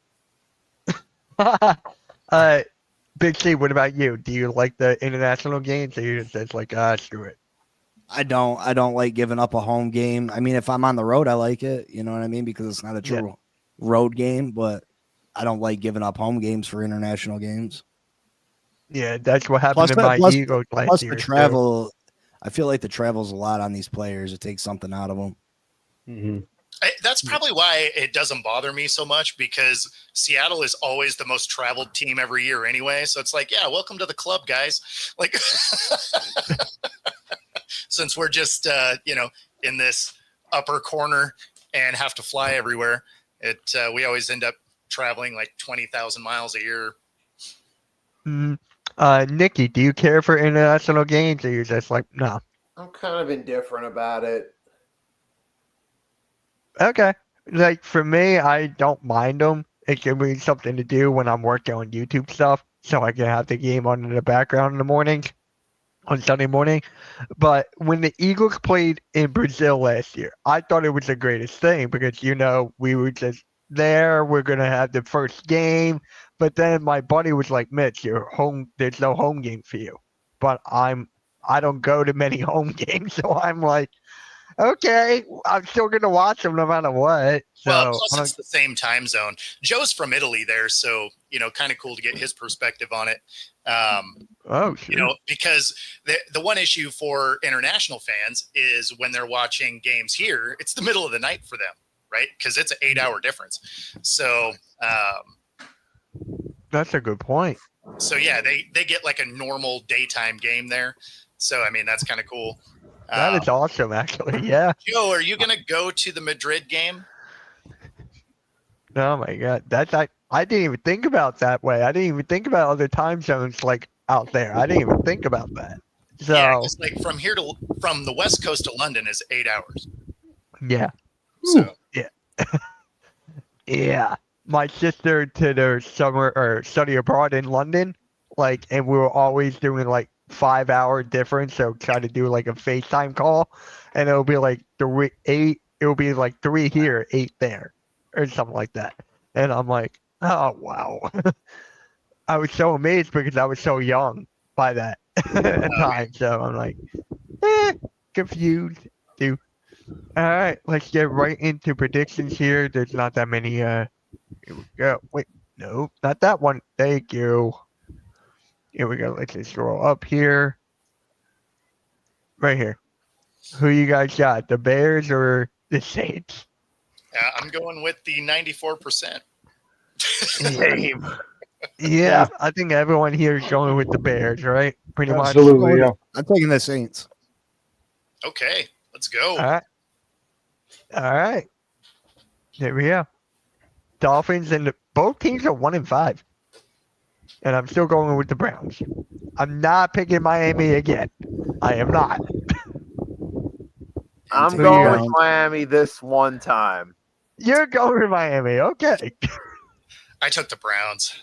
Big C, what about you? Do you like the international games or you just like, screw it? I don't like giving up a home game. I mean, if I'm on the road, I like it. You know what I mean? Because it's not a true road game, but I don't like giving up home games for international games. Yeah, that's what happened Plus to the- my plus- Eagles last Plus year. the too. travel, I feel like the travel's a lot on these players. It takes something out of them. Mm-hmm. That's probably why it doesn't bother me so much because Seattle is always the most traveled team every year anyway. So it's like, yeah, welcome to the club, guys. Like, since we're just, in this upper corner and have to fly everywhere, we always end up traveling like 20,000 miles a year. Nikki, do you care for international games or you're just like, no? I'm kind of indifferent about it. Okay. Like for me, I don't mind them. It gives me something to do when I'm working on YouTube stuff, so I can have the game on in the background in the morning, on Sunday morning. But when the Eagles played in Brazil last year, I thought it was the greatest thing because we were just there. We're gonna have the first game, But then my buddy was like, Mitch, there's no home game for you. But I don't go to many home games, so I'm like, okay, I'm still gonna watch them no matter what. So Well, plus it's the same time zone. Joe's from Italy there, so kind of cool to get his perspective on it. sure. Because the one issue for international fans is when they're watching games here, it's the middle of the night for them, right? Because it's an 8-hour difference. So That's a good point. so yeah, they get like a normal daytime game there. So I mean that's kind of cool. That is awesome, actually. Yeah. Joe, are you gonna go to the Madrid game? Oh my god, I didn't even think about that way. I didn't even think about other time zones like out there. I didn't even think about that. So Yeah, 'cause, like from the West Coast to London is 8 hours. yeah. So Yeah. My sister did her summer or study abroad in London, and we were always doing 5-hour difference, so try to do like a FaceTime call, and it'll be like 8. It'll be like 3 here, 8 there, or something like that. And I'm like, oh wow. I was so amazed because I was so young by that time. So I'm like, confused too. All right, let's get right into predictions here. There's not that many. Here we go. Wait, no, not that one. Thank you. Here we go. Let's just scroll up here. Right here. Who you guys got? The Bears or the Saints? I'm going with the 94%. Same. Yeah, I think everyone here is going with the Bears, right? Pretty much. Absolutely, yeah. I'm taking the Saints. Okay, let's go. All right. There we go. Dolphins and both teams are 1-5, and I'm still going with the Browns. I'm not picking Miami again. I am not. I'm Two going rounds. with Miami this one time. You're going with Miami, okay? I took the Browns.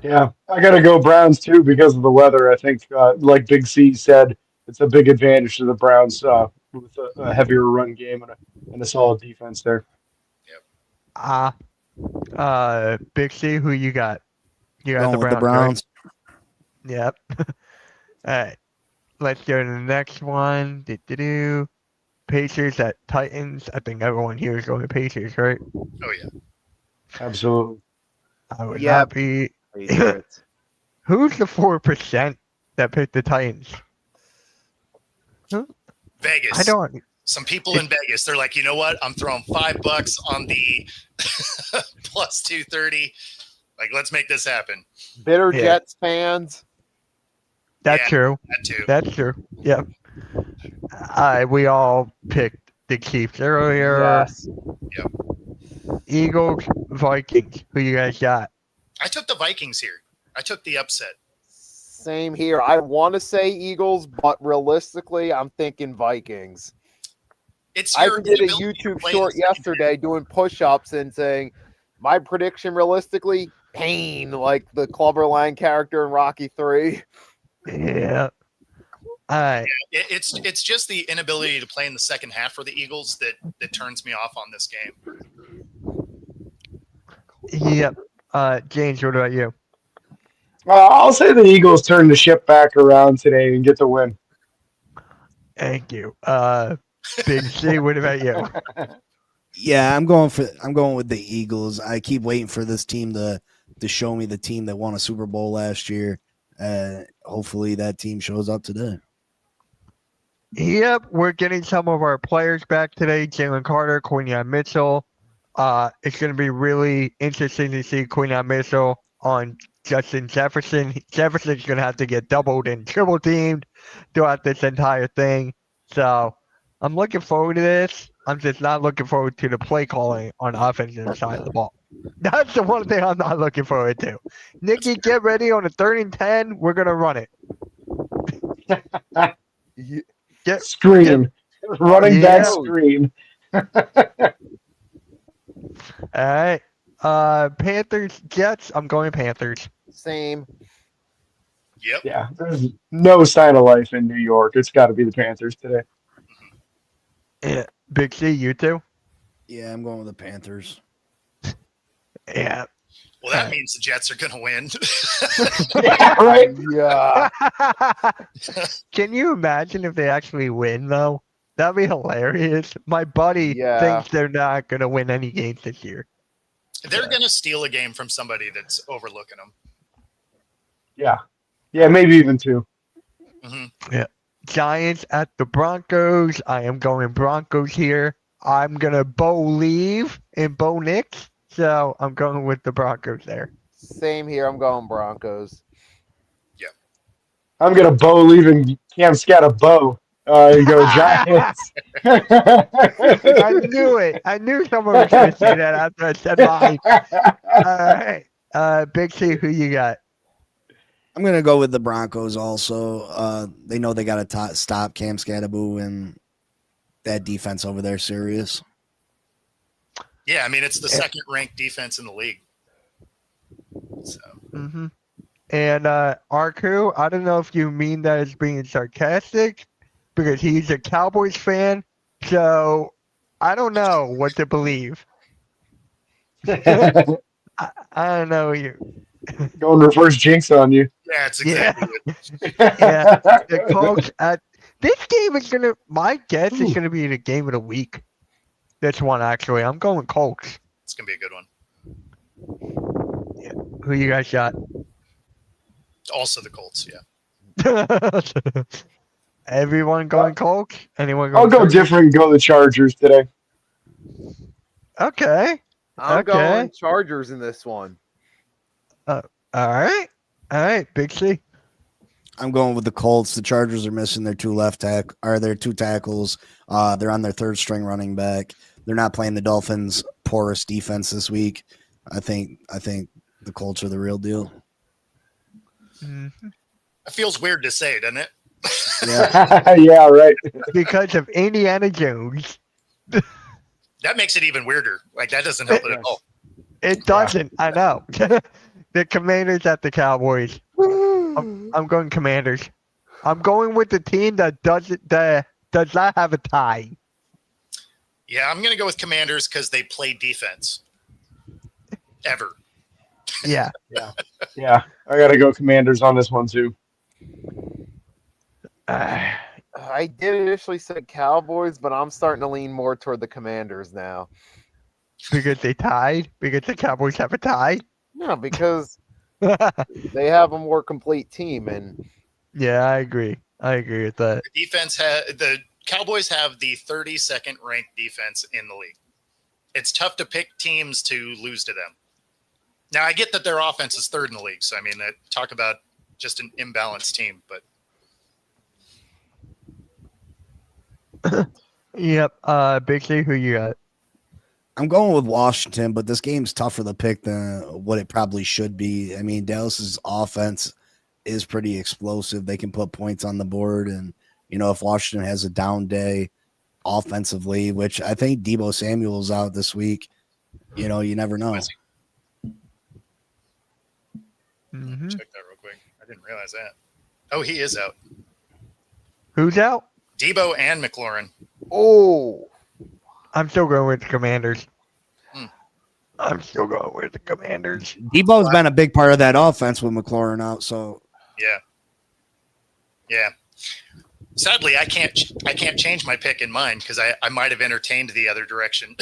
Yeah, I got to go Browns too because of the weather. I think, like Big C said, it's a big advantage to the Browns with a heavier run game and a solid defense there. Big C, who you got? You got Going the with Browns. the Browns. Right? Yep. All right. Let's go to the next one. Do. Pacers at Titans. I think everyone here is going to Pacers, right? Oh yeah. Absolutely. I would Yeah. not be. Patriots. Who's the 4% that picked the Titans? Vegas. I don't. Some people in Vegas, they're like, you know what? I'm throwing $5 on the plus 230. Like, let's make this happen. Bitter Yeah. Jets fans. That's Yeah. true. That too. That's true. Yep. We all picked the Chiefs earlier. Yes. Eagles, Vikings. Who you guys got? I took the Vikings here. I took the upset. Same here. I want to say Eagles, but realistically, I'm thinking Vikings. It's I your did a inability to YouTube play short the second yesterday doing push-ups and saying my prediction realistically, pain, like the Clubber Lang character in Rocky 3. Yeah. All right. It's just the inability to play in the second half for the Eagles that turns me off on this game. Yep. James, what about you? I'll say the Eagles turn the ship back around today and get the win. Thank you. Big C, what about you? Yeah, I'm going with the Eagles. I keep waiting for this team to show me the team that won a Super Bowl last year. Hopefully that team shows up today. Yep, we're getting some of our players back today. Jalen Carter, Quinion Mitchell. It's going to be really interesting to see Quinion Mitchell on Justin Jefferson. Jefferson's going to have to get doubled and triple teamed throughout this entire thing. So I'm looking forward to this. I'm just not looking forward to the play calling on the offensive side of the ball. That's the one thing I'm not looking forward to. Nikki, get ready on a 3rd and 10. We're going to run it. Screen. Running back Yeah. screen. All right. Panthers, Jets. I'm going Panthers. Same. Yep. Yeah, there's no sign of life in New York. It's got to be the Panthers today. Yeah. Big C, you too? Yeah, I'm going with the Panthers. Yeah. Well, that means the Jets are going to win. Yeah, right. Yeah. Can you imagine if they actually win, though? That'd be hilarious. My buddy Yeah. thinks they're not going to win any games this year. They're going to steal a game from somebody that's overlooking them. Yeah. Yeah, maybe even 2. Giants at the Broncos. I am going Broncos here. I'm going to believe in Bo Nix, so I'm going with the Broncos there. Same here. I'm going Broncos. I'm going to believe in Cam Scatterbo and go Giants. I knew it. I knew someone was going to say that after I said mine. All right. Big C, who you got? I'm gonna go with the Broncos. Also, they know they got to stop Cam Scatterbo and that defense over there. Serious. Yeah, I mean, it's the second-ranked defense in the league. So. Mm-hmm. And Arku, I don't know if you mean that as being sarcastic, because he's a Cowboys fan, so I don't know what to believe. I don't know you. Going reverse jinx on you. Yeah, it's exactly it. Yeah, the Colts at this game is gonna. My guess is gonna be the game of the week. This one actually, I'm going Colts. It's going to be a good one. Who you guys got? Also the Colts, yeah. Everyone going Colts? Anyone going? I'll go Colts? different and go the Chargers today. Okay. I'm Okay. going Chargers in this one. All right. Big C. I'm going with the Colts. The Chargers are missing their their 2 tackles. They're on their 3rd string running back. They're not playing the Dolphins' porous defense this week. I think the Colts are the real deal. Mhm. It feels weird to say, doesn't it? Yeah. Yeah, right. Because of Indiana Jones. That makes it even weirder. Like, that doesn't help it at all. It doesn't. I know. The Commanders at the Cowboys. I'm going Commanders. I'm going with the team that does not have a tie. Yeah, I'm going to go with Commanders because they play defense. Ever. Yeah. Yeah, I got to go Commanders on this one, too. I did initially say Cowboys, but I'm starting to lean more toward the Commanders now. Because they tied? Because the Cowboys have a tie? No, because they have a more complete team, and Yeah, I agree. I agree with that. The Cowboys have the 32nd ranked defense in the league. It's tough to pick teams to lose to them. Now, I get that their offense is 3rd in the league, so I mean, talk about just an imbalanced team, but Yep. Big C, who you got? I'm going with Washington, but this game's tougher to pick than what it probably should be. I mean, Dallas's offense is pretty explosive. They can put points on the board, and if Washington has a down day offensively, which I think Deebo Samuel's out this week, you never know. Mm-hmm. check that real quick. I didn't realize that. Oh, he is out. Who's out? Debo and McLaurin. oh, I'm still going with the Commanders. Hmm. I'm still going with the Commanders. Debo's been a big part of that offense with McLaurin out, so Yeah. Sadly, I can't change my pick in mine because I might have entertained the other direction.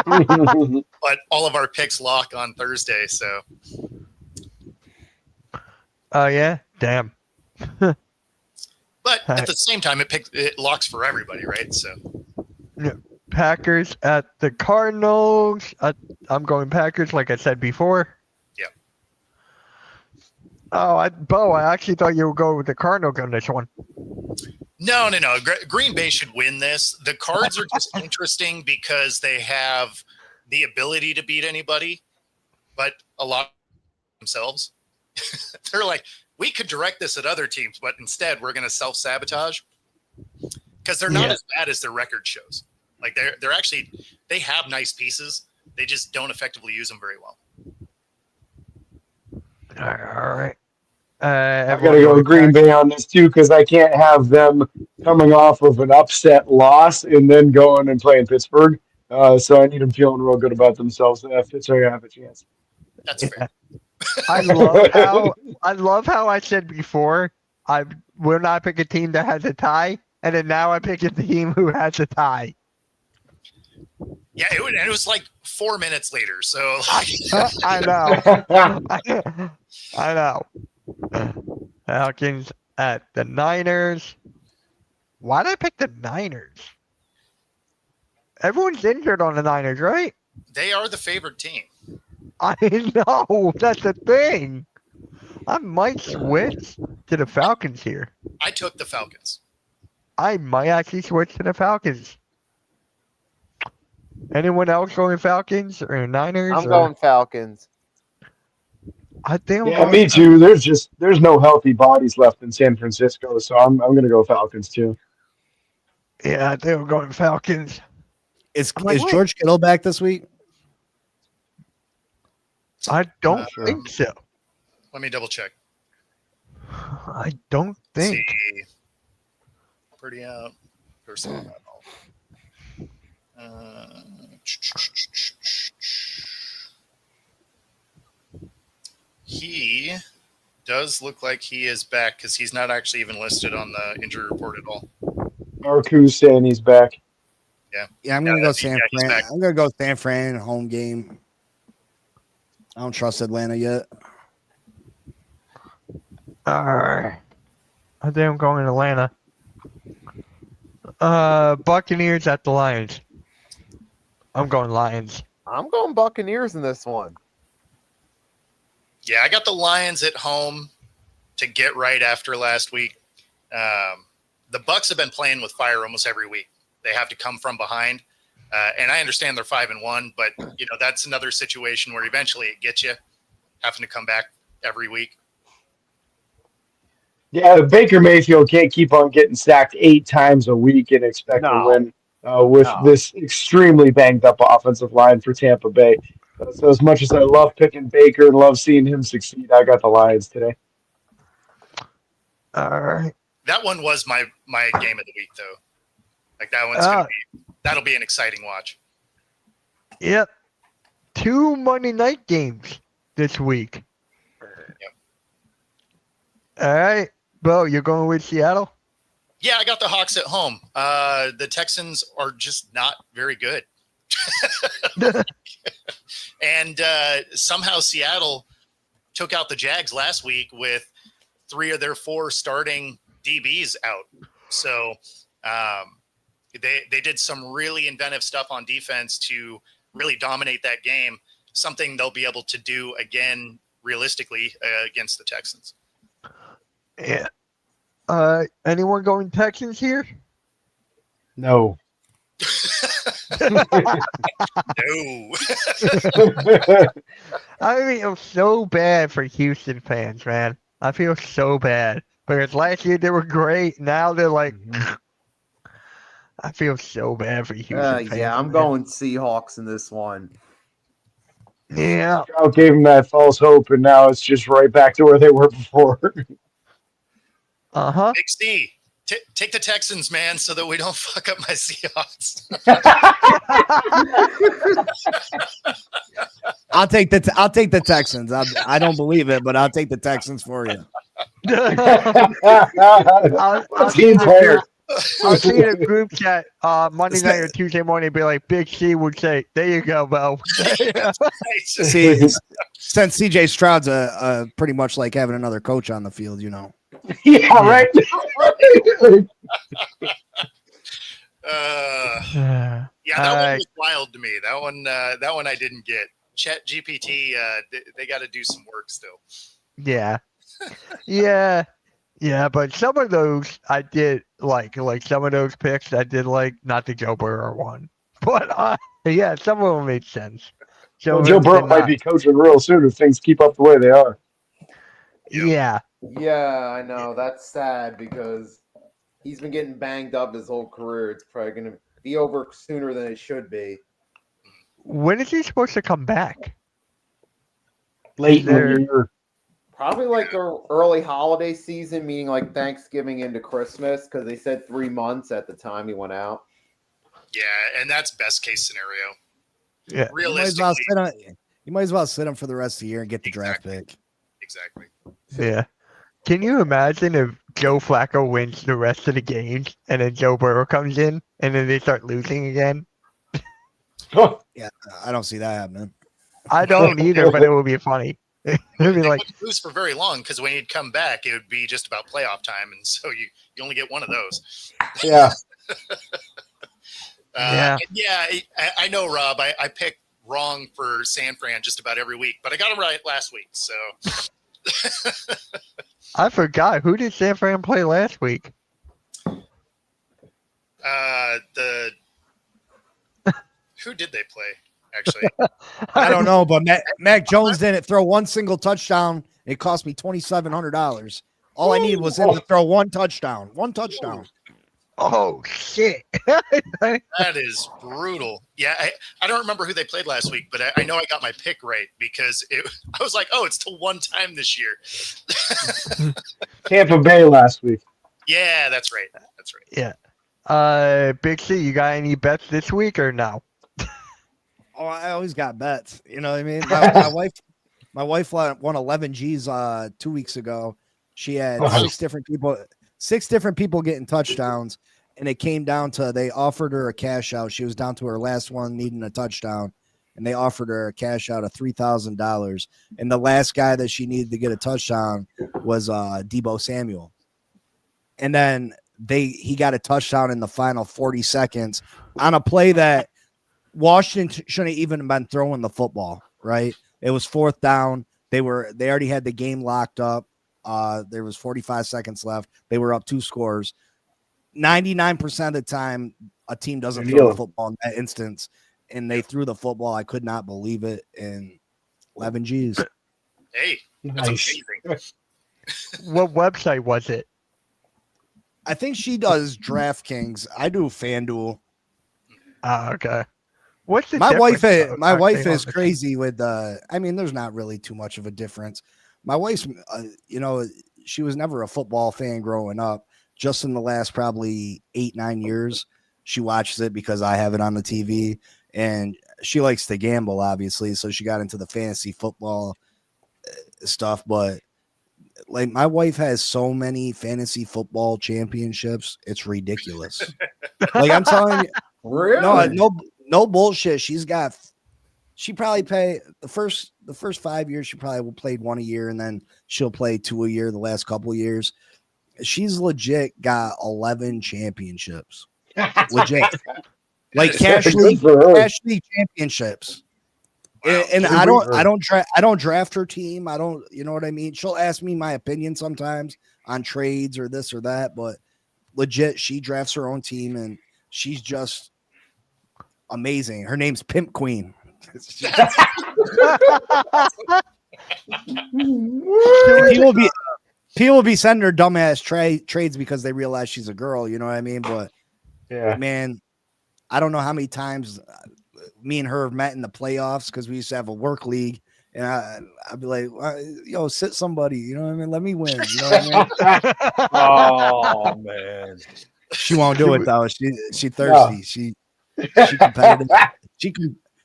But all of our picks lock on Thursday, so Oh, yeah? Damn. but at the same time it locks for everybody, right? So Packers at the Cardinals. I'm going Packers, like I said before. Yeah. Oh, Bo, I actually thought you would go with the Cardinals on this one. No. Green Bay should win this. The Cards are just interesting because they have the ability to beat anybody, but a lot of themselves. They're like, we could direct this at other teams, but instead we're going to self-sabotage because they're not as bad as their record shows. Like they're actually, they have nice pieces. They just don't effectively use them very well. All right. I've got to go with Green Bay on this, too, because I can't have them coming off of an upset loss and then going and playing Pittsburgh. So I need them feeling real good about themselves. Pittsburgh have a chance. That's fair. I love how I said before I will not pick a team that has a tie, and then now I pick a team who has a tie. Yeah, it was like 4 minutes later. So I know. I know. Falcons at the Niners. Why did I pick the Niners? Everyone's injured on the Niners, right? they are the favored team. I know. That's the thing. I might switch to the Falcons here. I took the Falcons. I might actually switch to the Falcons. Anyone else going Falcons or Niners? I'm going Falcons. I think I'm Yeah, going me too. There's no healthy bodies left in San Francisco, so I'm gonna go Falcons too. Yeah, I think I'm going Falcons. Is like, what? George Kittle back this week? I don't sure. think so. Let me double check. I don't think. See. Pretty out. Person. He does look like he is back because he's not actually even listed on the injury report at all. Marco's saying he's back. Yeah, I'm gonna go yeah, San he's Fran. back. I'm gonna go San Fran home game. I don't trust Atlanta yet. I think I'm going Atlanta. Buccaneers at the Lions. I'm going Lions. I'm going Buccaneers in this one. Yeah, I got the Lions at home to get right after last week. The Bucs have been playing with fire almost every week. They have to come from behind, and I understand they're 5-1, but that's another situation where eventually it gets you having to come back every week. Yeah, Baker Mayfield can't keep on getting sacked 8 times a week and expect to win with this extremely banged up offensive line for Tampa Bay. So as much as I love picking Baker and love seeing him succeed, I got the Lions today. All right. That one was my game of the week, though. Like that one's that'll be an exciting watch. Yep. 2 Monday night games this week. Yep. All right. Bo, you're going with Seattle? Yeah, I got the Hawks at home. The Texans are just not very good. And somehow Seattle took out the Jags last week with 3 of their 4 starting DBs out. So they did some really inventive stuff on defense to really dominate that game, something they'll be able to do again realistically against the Texans. Yeah. Anyone going Texans here? No. No. I feel so bad for Houston fans, man. I feel so bad because last year they were great. Now they're like, I feel so bad for Houston fans. Yeah, I'm man. going Seahawks in this one. Yeah. Stroud gave them that false hope, and now it's just right back to where they were before. Uh-huh. Big C, take the Texans, man, so that we don't fuck up my Seahawks. I'll take the Texans. I don't believe it, but I'll take the Texans for you. I'll Team player. I'll see in a group chat Monday night or Tuesday morning be like, Big C would say, there you go, Bo. See, since CJ Stroud's pretty much like having another coach on the field, Yeah, right. Yeah, that one was wild to me. That one I didn't get. Chat GPT, they got to do some work still. Yeah. Yeah, but some of those I did like some of those picks I did like, not the Joe Burrow one. But yeah, some of them made sense. Well, Joe Burrow might be coaching real soon if things keep up the way they are. Yeah. Yeah, I know. That's sad because he's been getting banged up his whole career. It's probably going to be over sooner than it should be. When is he supposed to come back? Late in the year. Probably like a early holiday season, meaning like Thanksgiving into Christmas, because they said 3 months at the time he went out. Yeah, and that's best case scenario. Yeah. You might as well Realistically, You might as well sit him for the rest of the year and get the draft pick. Exactly. Yeah. Can you imagine if Joe Flacco wins the rest of the games and then Joe Burrow comes in and then they start losing again? Yeah, I don't see that happening. I don't either, but it would be funny. It'd be They like, wouldn't lose for very long because when he'd come back, it would be just about playoff time, and so you only get one of those. Yeah. Yeah. I know, Rob. I picked wrong for San Fran just about every week, but I got him right last week. So I forgot. Who did San Fran play last week? Who did they play? Actually, I don't know, but Mac Jones didn't throw one single touchdown. It cost me $2,700. All I needed was him to throw one touchdown. One touchdown. Oh, shit. that is brutal. Yeah, I don't remember who they played last week, but I know I got my pick right because I was like, oh, it's to one time this year. Tampa Bay last week. Yeah, that's right. That's right. Yeah. Big C, you got any bets this week or no? Oh, I always got bets. You know what I mean? My wife won 11 G's 2 weeks ago. She had six different people getting touchdowns, and it came down to they offered her a cash out. She was down to her last one needing a touchdown, and they offered her a cash out of $3,000. And the last guy that she needed to get a touchdown was Deebo Samuel. And then he got a touchdown in the final 40 seconds on a play that Washington shouldn't even have been throwing the football, right? It was fourth down. They already had the game locked up. There was 45 seconds left. They were up 2 scores. 99% of the time, a team doesn't throw the football in that instance, and they threw the football. I could not believe it. And 11 G's. Hey, that's Nice. amazing. What website was it? I think she does DraftKings. I do FanDuel. Okay. What's the My wife difference, though? my wife Hang on is a crazy with I mean, there's not really too much of a difference. My wife's she was never a football fan growing up. Just in the last probably 8-9 years, she watches it because I have it on the TV, and she likes to gamble, obviously. So she got into the fantasy football stuff. But like, my wife has so many fantasy football championships, it's ridiculous. Like, I'm telling you, Really? no bullshit. She probably pay the first 5 years. She probably played 1 a year, and then she'll play 2 a year the last couple of years. She's legit got 11 championships. Legit, like cash league championships. And I don't draft her team. I don't, you know what I mean? She'll ask me my opinion sometimes on trades or this or that, but legit, she drafts her own team, and she's just amazing. Her name's Pimp Queen. People will be sending her dumbass trades because they realize she's a girl. You know what I mean? But Yeah. man, I don't know how many times me and her have met in the playoffs because we used to have a work league, and I'd be like, "Yo, sit somebody." You know what I mean? Let me win. You know what I mean? Oh man. She won't do it though. She thirsty. She competitive.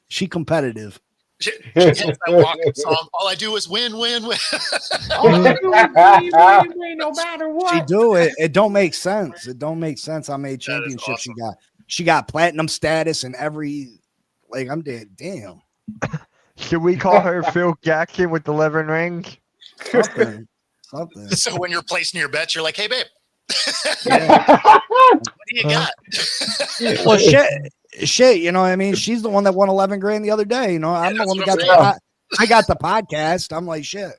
She competitive. She hits that walk-up song. All I do is win, win, win. No matter what. She do it. It don't make sense. It don't make sense how many championships awesome. she got platinum status and every, like, I'm dead. Damn. Should we call her Phil Jackson with 11 rings? Something. So when you're placing your bets, you're like, hey, babe, Yeah. what do you got? Well, shit. You know what I mean? She's the one that won 11 grand the other day. You know, I'm the that's one that what got I'm I got the podcast. I'm like, shit.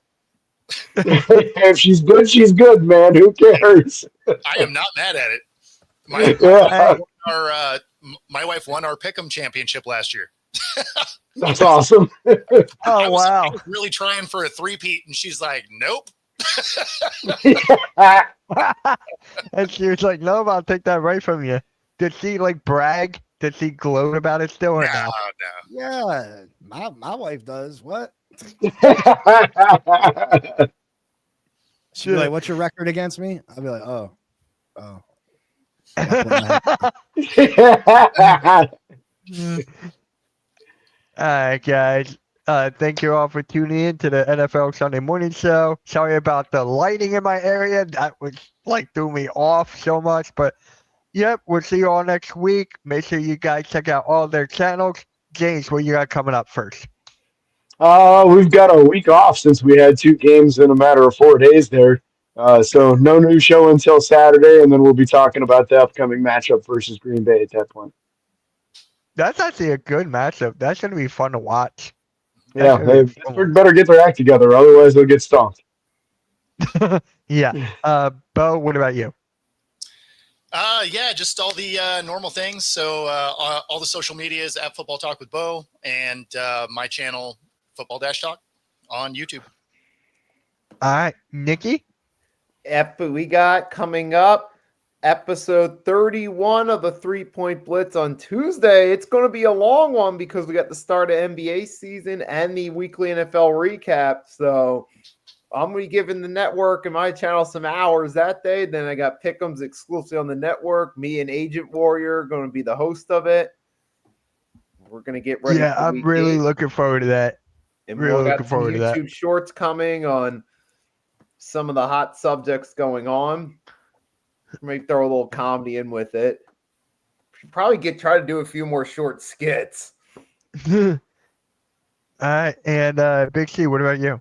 If she's good, she's good, man. Who cares? I am not mad at it. My wife won our Pick'em championship last year. That's awesome. I Oh, was wow. really trying for a three-peat, and she's like, nope. And she was like, no, I'll take that right from you. Did she like brag? Did she gloat about it still or No, no? Yeah. My wife does. What? She'd be like, what's your record against me? I'll be like, oh. All right, guys. Thank you all for tuning in to the NFL Sunday Morning Show. Sorry about the lighting in my area. That was threw me off so much. But yep, we'll see you all next week. Make sure you guys check out all their channels. James, what you got coming up first? We've got a week off since we had 2 games in a matter of 4 days there. So no new show until Saturday, and then we'll be talking about the upcoming matchup versus Green Bay at that point. That's actually a good matchup. That's going to be fun to watch. Yeah, they better get their act together, otherwise they'll get stomped. Yeah. Bo, what about you? Yeah, just all the normal things. So all the social media is at Football Talk with Bo, and my channel, Football Dash Talk, on YouTube. All right, Nikki? We got coming up episode 31 of the 3-Point Blitz on Tuesday. It's going to be a long one because we got the start of NBA season and the weekly NFL recap. So I'm going to be giving the network and my channel some hours that day. Then I got Pick'ems exclusively on the network. Me and Agent Warrior are going to be the host of it. We're going to get ready. Yeah, I'm really looking forward to that. And really we'll looking forward to that. YouTube shorts coming on some of the hot subjects going on. Maybe throw a little comedy in with it. Probably try to do a few more short skits. All right, and Big C, what about you?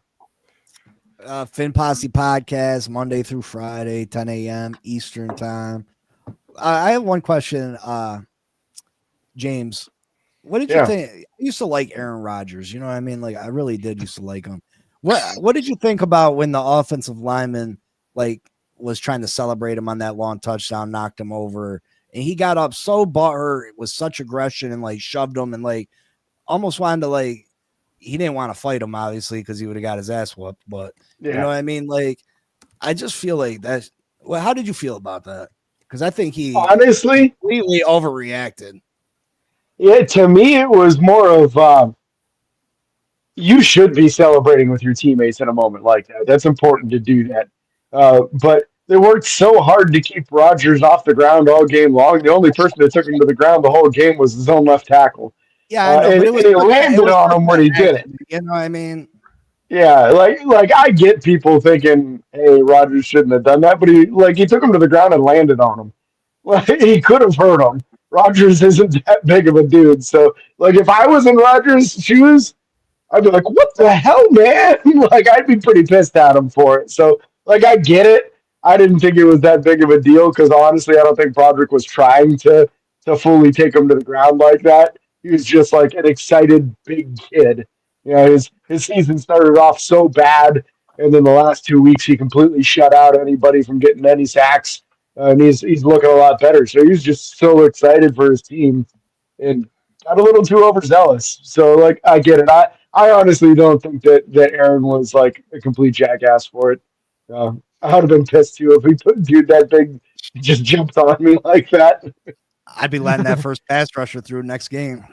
Finn Posse podcast Monday through Friday, 10 a.m. Eastern time. I have one question, James. What did you think? I used to like Aaron Rodgers. You know what I mean? Like I really did used to like him. What did you think about when the offensive lineman was trying to celebrate him on that long touchdown, knocked him over, and he got up so butthurt with such aggression and shoved him and almost wanted to he didn't want to fight him obviously because he would have got his ass whooped, but you know what I mean? I just feel like that. Well, how did you feel about that? Because I think he honestly completely overreacted. Yeah, to me it was more of you should be celebrating with your teammates in a moment like that. That's important to do that. But they worked so hard to keep Rodgers off the ground all game long. The only person that took him to the ground the whole game was his own left tackle. Yeah, I know, and it landed on him when he did it. You know what I mean? Yeah, like I get people thinking, "Hey, Rodgers shouldn't have done that," but he took him to the ground and landed on him. He could have hurt him. Rodgers isn't that big of a dude, so if I was in Rodgers' shoes, I'd be like, "What the hell, man?" I'd be pretty pissed at him for it. So, I get it. I didn't think it was that big of a deal because honestly, I don't think Broderick was trying to fully take him to the ground like that. He was just like an excited big kid. You know, his season started off so bad, and then the last 2 weeks he completely shut out anybody from getting any sacks, and he's looking a lot better. So he's just so excited for his team, and got a little too overzealous. So I get it. I honestly don't think that Aaron was a complete jackass for it. I would have been pissed too if he put a dude that big just jumped on me like that. I'd be letting that first pass rusher through next game.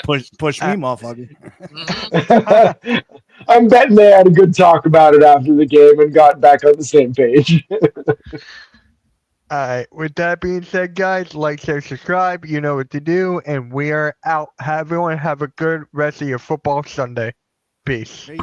push me, motherfucker. I'm betting they had a good talk about it after the game and got back on the same page. All right. With that being said, guys, like, share, subscribe. You know what to do, and we are out. Everyone have a good rest of your football Sunday. Peace. Hey.